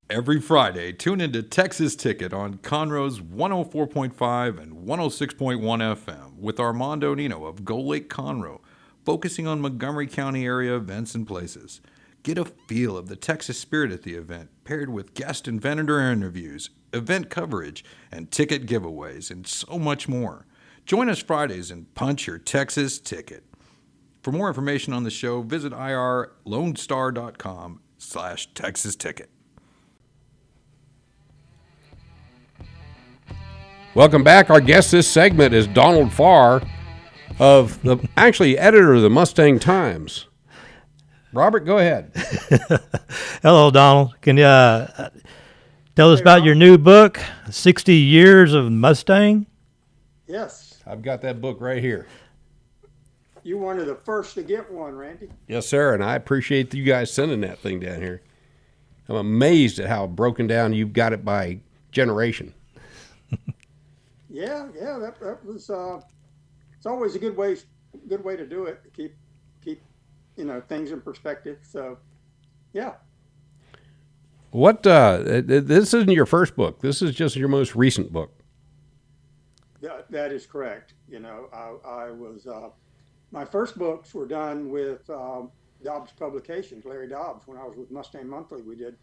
Every Friday, tune into Texas Ticket on Conroe's 104.5 and 106.1 FM with Armando Nino of Gull Lake Conroe, focusing on Montgomery County area events and places. Get a feel of the Texas spirit at the event, paired with guest and vendor interviews, event coverage, and ticket giveaways, and so much more. Join us Fridays and punch your Texas ticket. For more information on the show, visit irlonestar.com/Texas ticket. Welcome back. Our guest this segment is Donald Farr, of the editor of the Mustang Times. Robert, go ahead. Hello, Donald. Can you tell us about your new book, 60 Years of Mustang? Yes. I've got that book right here. You were one of the first to get one, Randy. Yes, sir, and I appreciate you guys sending that thing down here. I'm amazed at how broken down you've got it by generation. Yeah, that was. It's always a good way to do it. To keep things in perspective. So, yeah. What? This isn't your first book. This is just your most recent book. That is correct. I was. My first books were done with Dobbs Publications, Larry Dobbs. When I was with Mustang Monthly, we did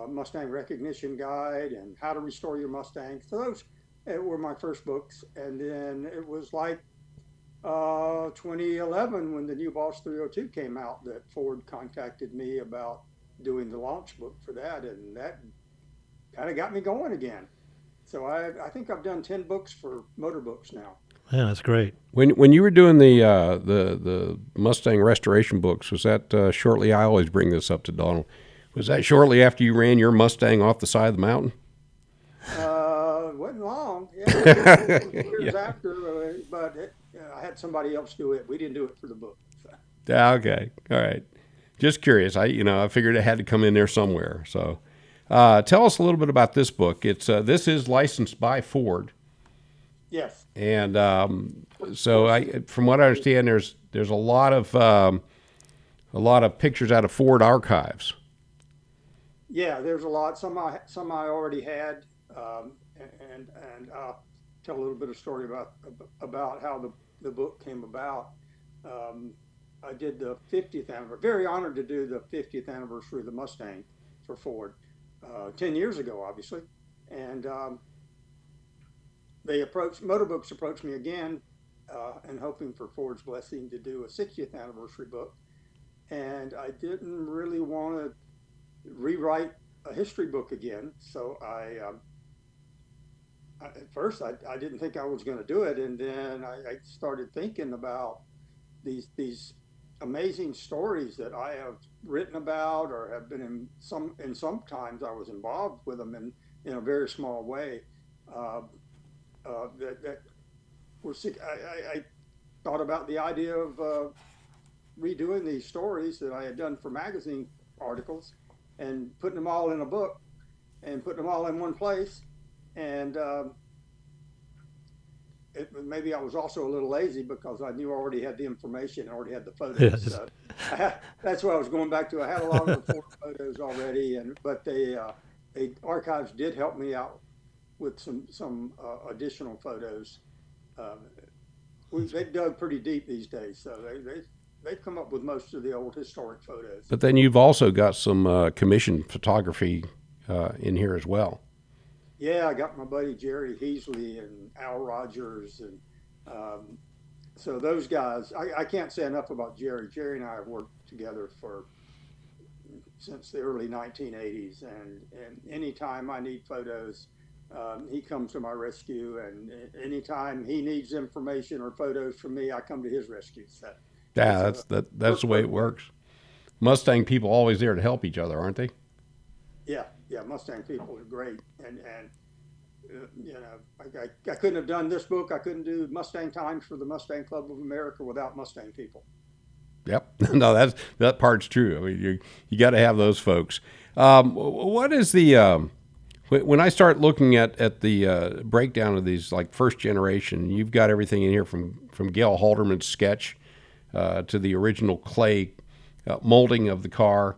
Mustang Recognition Guide and How to Restore Your Mustang. So those were my first books. And then it was like 2011 when the new Boss 302 came out that Ford contacted me about doing the launch book for that. And that kind of got me going again. So I think I've done 10 books for motor books now. Yeah, that's great. When you were doing the Mustang restoration books, was that shortly? I always bring this up to Donald. Was that shortly after you ran your Mustang off the side of the mountain? Wasn't long. Yeah, years after, but I had somebody else do it. We didn't do it for the book. So. Yeah, okay, all right. Just curious. I figured it had to come in there somewhere. So, tell us a little bit about this book. It's this is licensed by Ford. Yes. And so, from what I understand, there's a lot of pictures out of Ford archives. Yeah, there's a lot. Some I already had, and I'll tell a little bit of story about how the book came about. I did the 50th anniversary. Very honored to do the 50th anniversary of the Mustang for Ford, 10 years ago, obviously, and. Motorbooks approached me again, and hoping for Ford's blessing to do a 60th anniversary book. And I didn't really want to rewrite a history book again. So at first I didn't think I was going to do it. And then I started thinking about these amazing stories that I have written about or have been in sometimes I was involved with them in a very small way. I thought about the idea of redoing these stories that I had done for magazine articles and putting them all in a book and putting them all in one place. And maybe I was also a little lazy because I knew I already had the information, I already had the photos. Yes. So that's what I was going back to. I had a lot of the photos already, but the archives did help me out with some additional photos. They've dug pretty deep these days, so they've come up with most of the old historic photos. But then you've also got some commissioned photography in here as well. Yeah, I got my buddy Jerry Heasley and Al Rogers, and so those guys. I can't say enough about Jerry. Jerry and I have worked together since the early 1980s, and anytime I need photos, he comes to my rescue, and anytime he needs information or photos from me, I come to his rescue. So, yeah, that's the way it works. Mustang people always there to help each other, aren't they? Yeah, Mustang people are great, and I couldn't have done this book. I couldn't do Mustang Times for the Mustang Club of America without Mustang people. Yep, no, that part's true. I mean, you got to have those folks. What is the when I start looking at the breakdown of these, like first generation, you've got everything in here from Gail Halderman's sketch to the original clay molding of the car.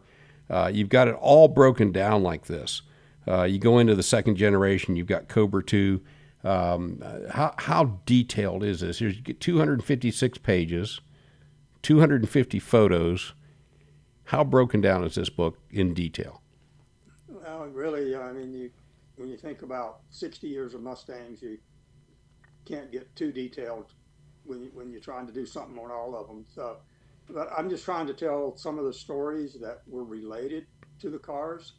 You've got it all broken down like this. You go into the second generation, you've got Cobra 2. How detailed is this? You get 256 pages, 250 photos. How broken down is this book in detail? Well, really, I mean, when you think about 60 years of Mustangs, can't get too detailed when you're trying to do something on all of them. So, but I'm just trying to tell some of the stories that were related to the cars.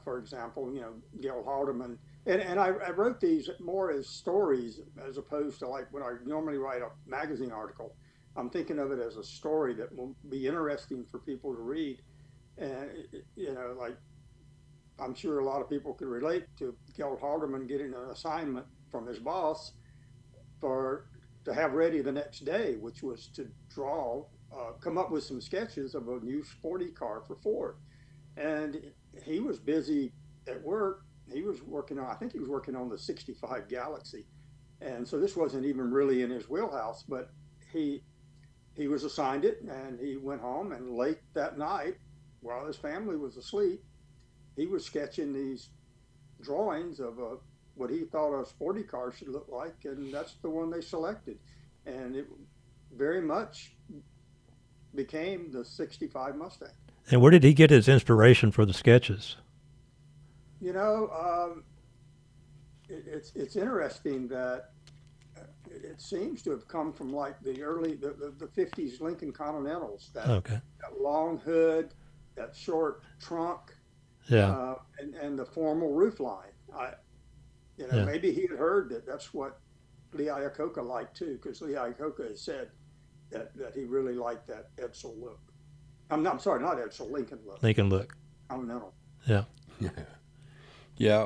For example, Gail Haldeman, and I wrote these more as stories as opposed to like when I normally write a magazine article. I'm thinking of it as a story that will be interesting for people to read. And, like I'm sure a lot of people could relate to Gail Haldeman getting an assignment from his boss to have ready the next day, which was to come up with some sketches of a new sporty car for Ford. And he was busy at work. He was working on the 65 Galaxy. And so this wasn't even really in his wheelhouse, but he was assigned it, and he went home, and late that night, while his family was asleep, he was sketching these drawings of what he thought a sporty car should look like, and that's the one they selected. And it very much became the 65 Mustang. And where did he get his inspiration for the sketches? It's interesting that it seems to have come from like the 50s Lincoln Continentals, that long hood, that short trunk, and the formal roof line. Maybe he had heard that's what Lee Iacocca liked too, because Lee Iacocca has said that he really liked that Edsel look. I'm sorry, not Edsel, Lincoln look. Lincoln look. Continental. Yeah. Yeah.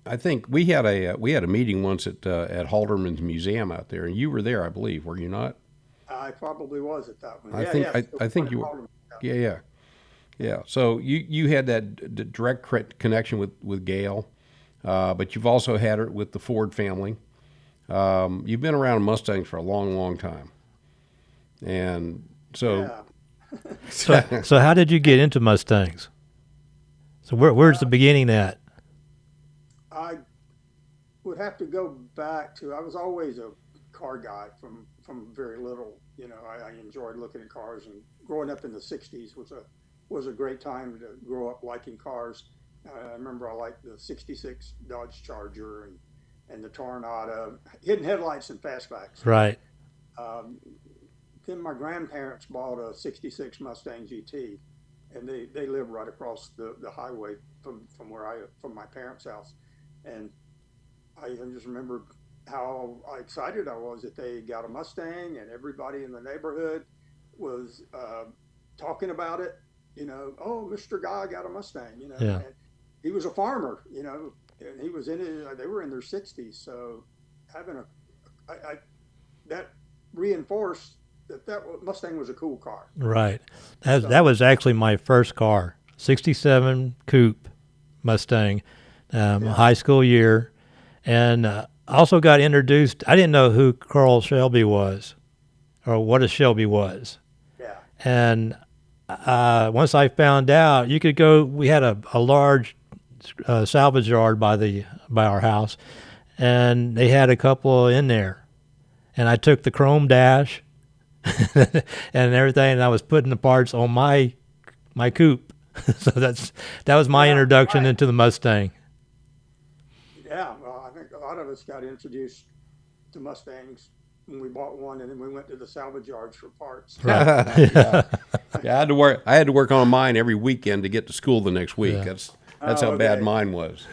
I think we had a meeting once at Halderman's Museum out there, and you were there, I believe, were you not? I probably was at that one. I think you were. Yeah. So you had that direct connection with Gail, but you've also had it with the Ford family. You've been around Mustangs for a long, long time, and so. So how did you get into Mustangs? So where's the beginning at? I would have to go back to, I was always a car guy from very little. I enjoyed looking at cars, and growing up in the 60s was a great time to grow up liking cars. I remember I liked the 66 Dodge Charger and the Tornado, hidden headlights and fastbacks. Right. Then my grandparents bought a 66 Mustang GT, and they live right across the highway from my parents' house. And I just remember how excited I was that they got a Mustang, and everybody in the neighborhood was talking about it. Oh, Mr. Guy got a Mustang. Yeah. And he was a farmer. And he was they were in their 60s. So having that reinforced that Mustang was a cool car. Right. That was actually my first car, 67 Coupe Mustang, high school year. And I also got introduced, I didn't know who Carl Shelby was or what a Shelby was. Yeah. And once I found out, you could go, we had a large salvage yard by our house, and they had a couple in there. And I took the chrome dash and everything, and I was putting the parts on my coupe. So that was my introduction into the Mustang. Yeah, well, I think a lot of us got introduced to Mustangs when we bought one, and then we went to the salvage yards for parts. Right. Yeah, I had to work on mine every weekend to get to school the next week. Yeah. That's how bad mine was.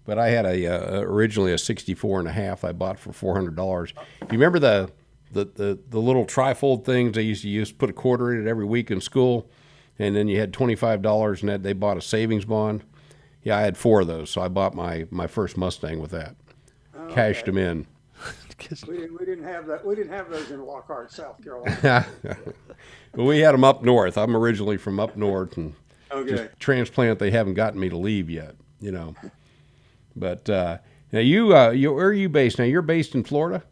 But I had originally a 64 and a half I bought for $400. You remember the little trifold things they used to use, put a quarter in it every week in school, and then you had $25 and they bought a savings bond. Yeah, I had 4 of those, so I bought my first Mustang with that. Cashed them in. We didn't have that. We didn't have those in Lockhart, South Carolina. But we had them up north. I'm originally from up north, and Okay. transplant they haven't gotten me to leave yet, But now you where are you based now? You're based in Florida?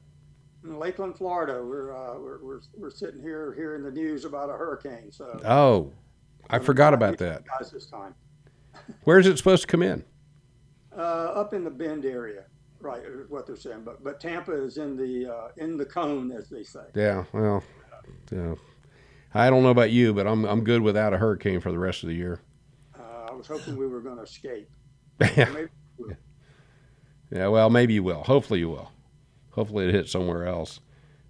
In Lakeland, Florida. We're sitting here hearing the news about a hurricane. So Oh, I forgot about that. Guys, this time Where is it supposed to come in? up in the Bend area, right? Is what they're saying. But Tampa is in the cone, as they say. Yeah, well, I don't know about you, but I'm good without a hurricane for the rest of the year. I was hoping we were going to escape. Yeah. Maybe Yeah, well, maybe you will. Hopefully you will. Hopefully it hits somewhere else.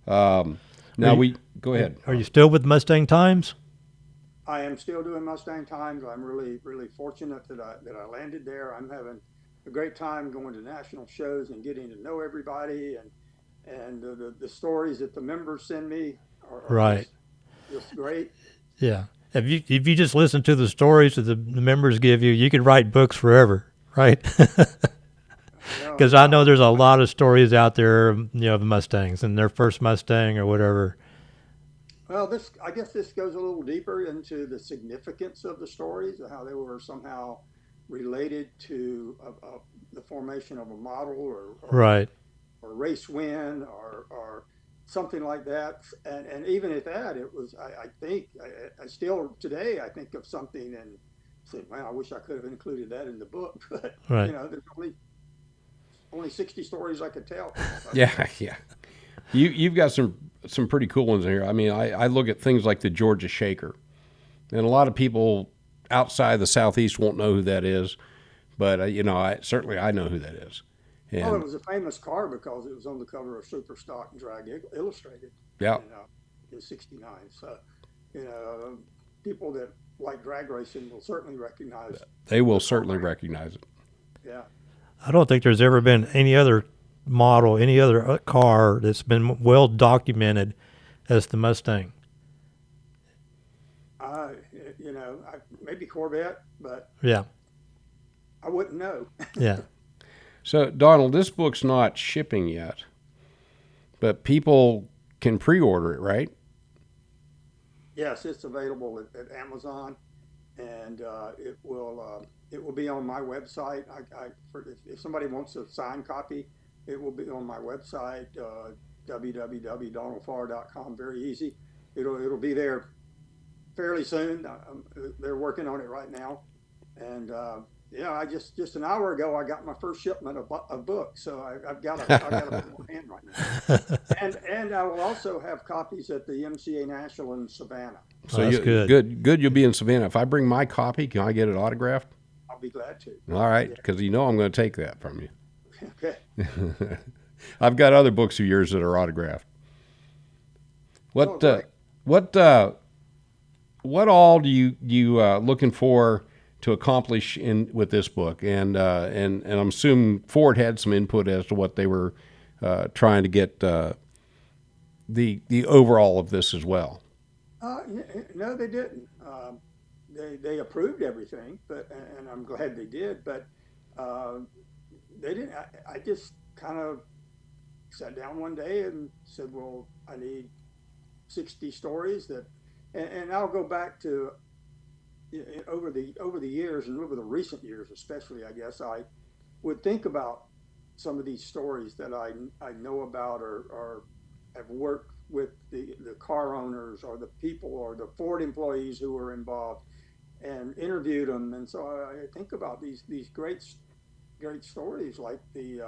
Go ahead. Are you still with Mustang Times? I am still doing Mustang Times. I'm really, really fortunate that I landed there. I'm having a great time going to national shows and getting to know everybody, and the stories that the members send me are Right. just great. Yeah. If you just listen to the stories that the members give you, you could write books forever, right? Because I know there's a lot of stories out there, of Mustangs and their first Mustang or whatever. Well, I guess this goes a little deeper into the significance of the stories, how they were somehow related to the formation of a model or Right. or race win or something like that. And even at that, it was, I think, I still today, I think of something and say, man, I wish I could have included that in the book. But, Right. There's only 60 stories I could tell. Yeah, yeah. You've got some pretty cool ones in here. I mean, I look at things like the Georgia Shaker, and a lot of people outside the Southeast won't know who that is, but I know who that is. And, Well, it was a famous car because it was on the cover of Superstock and Drag Illustrated. Yeah. In '69. So, people that like drag racing will certainly recognize it. They will certainly recognize it. Yeah. I don't think there's ever been any other model, any other car that's been well documented as the Mustang. Maybe Corvette, but Yeah. I wouldn't know. Yeah. So, Donald, this book's not shipping yet, but people can pre-order it, right? Yes, it's available at Amazon, and it will be on my website. If somebody wants a signed copy, it will be on my website, www.donaldfarr.com. Very easy. It'll be there fairly soon. They're working on it right now, and I just an hour ago I got my first shipment of books, so I've got a book in hand right now, and I will also have copies at the MCA National in Savannah. So that's good. Good. You'll be in Savannah. If I bring my copy, can I get it autographed? I'll be glad to. All right, because I'm going to take that from you. Okay. I've got other books of yours that are autographed. What all do you looking for to accomplish with this book? And I'm assuming Ford had some input as to what they were trying to get the overall of this as well. No, they didn't. They approved everything, and I'm glad they did. But they didn't. I just kind of sat down one day and said, "Well, I need 60 stories that." And I'll go back to over the years and over the recent years, especially. I guess I would think about some of these stories that I know about or have worked with the car owners or the people or the Ford employees who were involved and interviewed them. And so I think about these great stories like the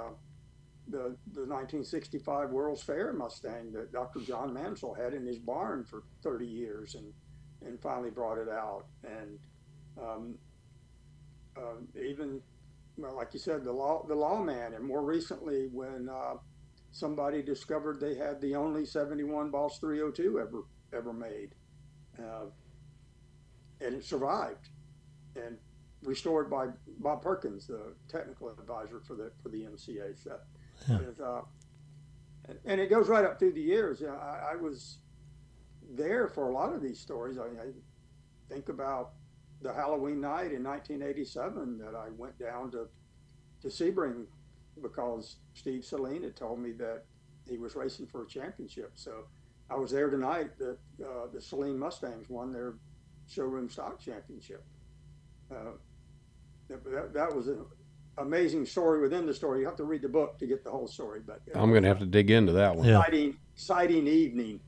1965 World's Fair Mustang that Dr. John Mansell had in his barn for 30 years and finally brought it out. And even, well, like you said, the lawman, and more recently when somebody discovered they had the only 71 Boss 302 ever made, and it survived and restored by Bob Perkins, the technical advisor for the MCA. So, and it goes right up through the years. I was there for a lot of these stories. I think about the Halloween night in 1987 that I went down to Sebring because Steve Saline had told me that he was racing for a championship. So I was there tonight that the Saline Mustangs won their showroom stock championship. That was an amazing story within the story. You have to read the book to get the whole story. But I'm going to have to dig into that one. Yeah. Exciting evening.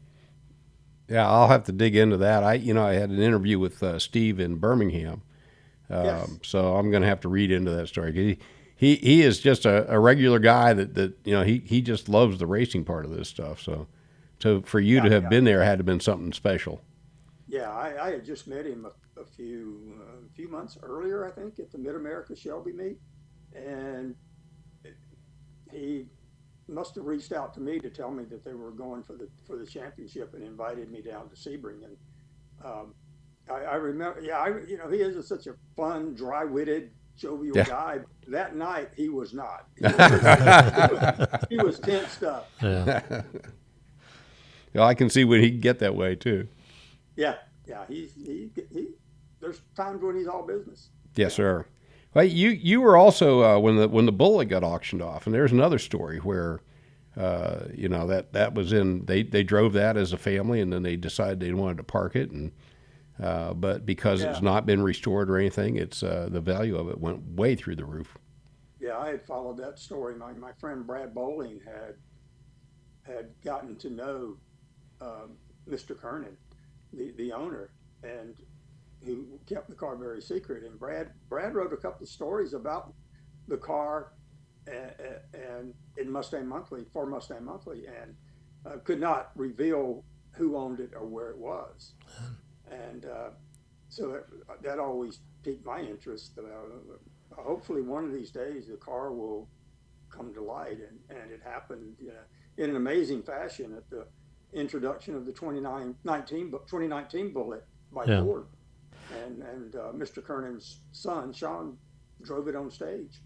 Yeah, I'll have to dig into that. I had an interview with Steve in Birmingham, Yes. so I'm going to have to read into that story. He is just a regular guy that he just loves the racing part of this stuff. So for you to have been there had to have been something special. Yeah, I had just met him a few months earlier, I think, at the Mid-America Shelby meet, and he must have reached out to me to tell me that they were going for the championship and invited me down to Sebring. And I remember, he is such a fun, dry-witted, jovial guy. That night, he was not. He was tensed up. Yeah. I can see when he can get that way too. Yeah. He there's times when he's all business. Yes, sir. Well, you were also when the Bullet got auctioned off, and there's another story where that was in they drove that as a family, and then they decided they wanted to park it, and but because it's not been restored or anything, it's the value of it went way through the roof. Yeah, I had followed that story. My friend Brad Bowling had gotten to know Mr. Kernan, the owner, and who kept the car very secret. And Brad wrote a couple of stories about the car and in Mustang Monthly, for Mustang Monthly, and could not reveal who owned it or where it was. And so that always piqued my interest. Hopefully one of these days the car will come to light, and it happened in an amazing fashion at the introduction of the 2019 Bullet by Ford. And Mr. Kernan's son, Sean, drove it on stage.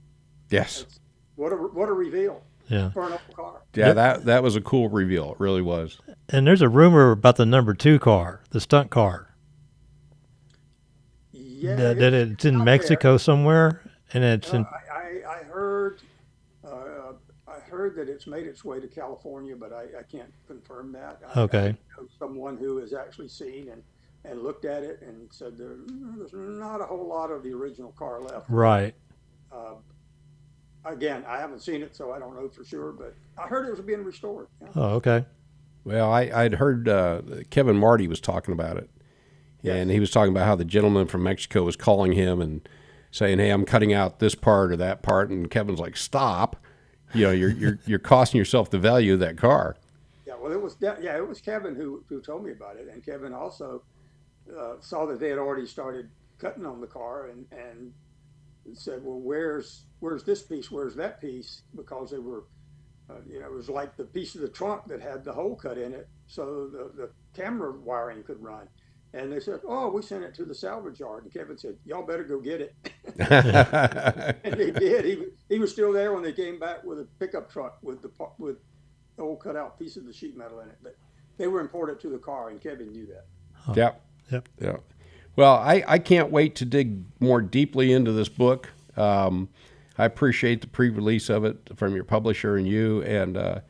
Yes. What a reveal for an old car. Yeah, that was a cool reveal. It really was. And there's a rumor about the number 2 car, the stunt car. Yeah. That it's in Mexico somewhere, and it's in... I heard that it's made its way to California, but I can't confirm that. Okay. I know someone who has actually seen and looked at it and said there's not a whole lot of the original car left. Right. Again, I haven't seen it, so I don't know for sure, but I heard it was being restored. Yeah. Oh, okay. Well, I'd heard Kevin Marty was talking about it, and he was talking about how the gentleman from Mexico was calling him and saying, "Hey, I'm cutting out this part or that part," and Kevin's like, "Stop! You're costing yourself the value of that car." Yeah, well, it was Kevin who told me about it, and Kevin also saw that they had already started cutting on the car and said, "Well, where's this piece? Where's that piece?" Because they were, it was like the piece of the trunk that had the hole cut in it, so the camera wiring could run. And they said, "Oh, we sent it to the salvage yard." And Kevin said, "Y'all better go get it." And they did. He was still there when they came back with a pickup truck with the old cut out piece of the sheet metal in it. But they were important to the car, and Kevin knew that. Yep. Well, I can't wait to dig more deeply into this book. I appreciate the pre-release of it from your publisher and you, and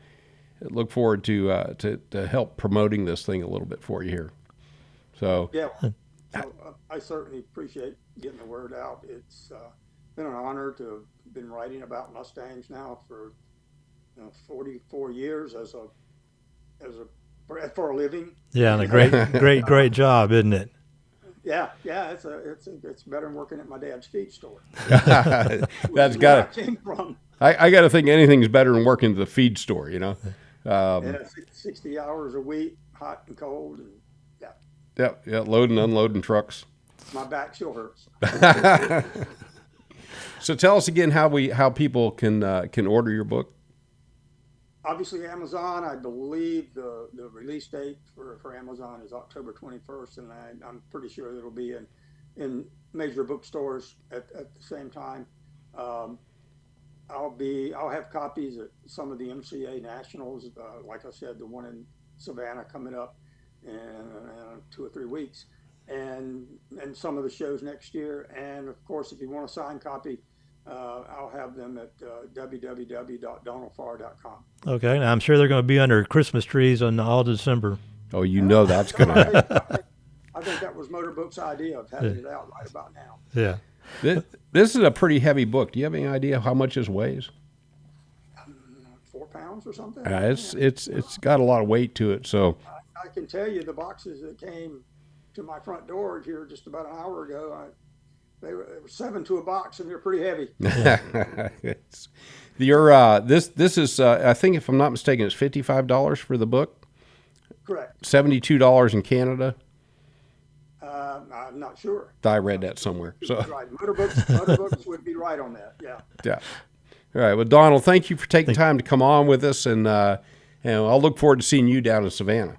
look forward to help promoting this thing a little bit for you here. So I certainly appreciate getting the word out. It's been an honor to have been writing about Mustangs now for 44 years for a living. Yeah, and a great job, isn't it? Yeah, it's better than working at my dad's feed store. That's got to came from. I got to think anything's better than working at the feed store, 60 hours a week, hot and cold, and yeah, loading, unloading trucks. My back still hurts. So tell us again how people can order your book. Obviously, Amazon. I believe the release date for Amazon is October 21st, and I'm pretty sure that it'll be in major bookstores at the same time. I'll have copies at some of the MCA Nationals, like I said, the one in Savannah coming up in 2 or 3 weeks, and some of the shows next year. And of course, if you want a signed copy, I'll have them at www.donaldfarr.com. Okay, now I'm sure they're going to be under Christmas trees on all December. Oh, that's going to. I think that was Motorbook's idea of having it out right about now. Yeah. This is a pretty heavy book. Do you have any idea how much this weighs? 4 pounds or something. It's got a lot of weight to it. So I can tell you the boxes that came to my front door here just about an hour ago. They were 7 to a box, and they're pretty heavy. This is I think, if I'm not mistaken, it's $55 for the book. Correct. $72 in Canada. I'm not sure. I read that somewhere. So right. Motorbooks would be right on that. Yeah. Yeah. All right. Well, Donald, thank you for taking time to come on with us, and I'll look forward to seeing you down in Savannah.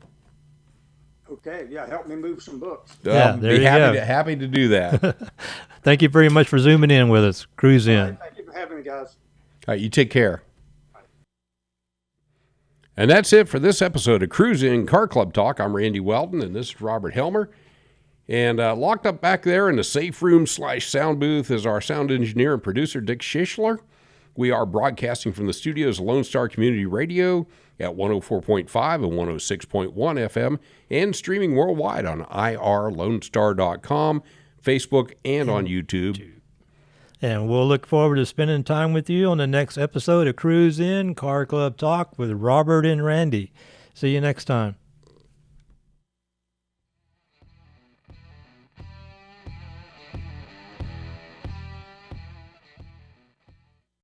Okay, yeah, help me move some books. Yeah, there you go. Happy to do that. Thank you very much for zooming in with us. Cruise in. All right, thank you for having me, guys. All right, you take care. And that's it for this episode of Cruisin' Car Club Talk. I'm Randy Weldon, and this is Robert Helmer. And locked up back there in the safe room / sound booth is our sound engineer and producer, Dick Schischler. We are broadcasting from the studios of Lone Star Community Radio at 104.5 and 106.1 FM and streaming worldwide on irlonestar.com, Facebook, and on YouTube. And we'll look forward to spending time with you on the next episode of Cruise In Car Club Talk with Robert and Randy. See you next time.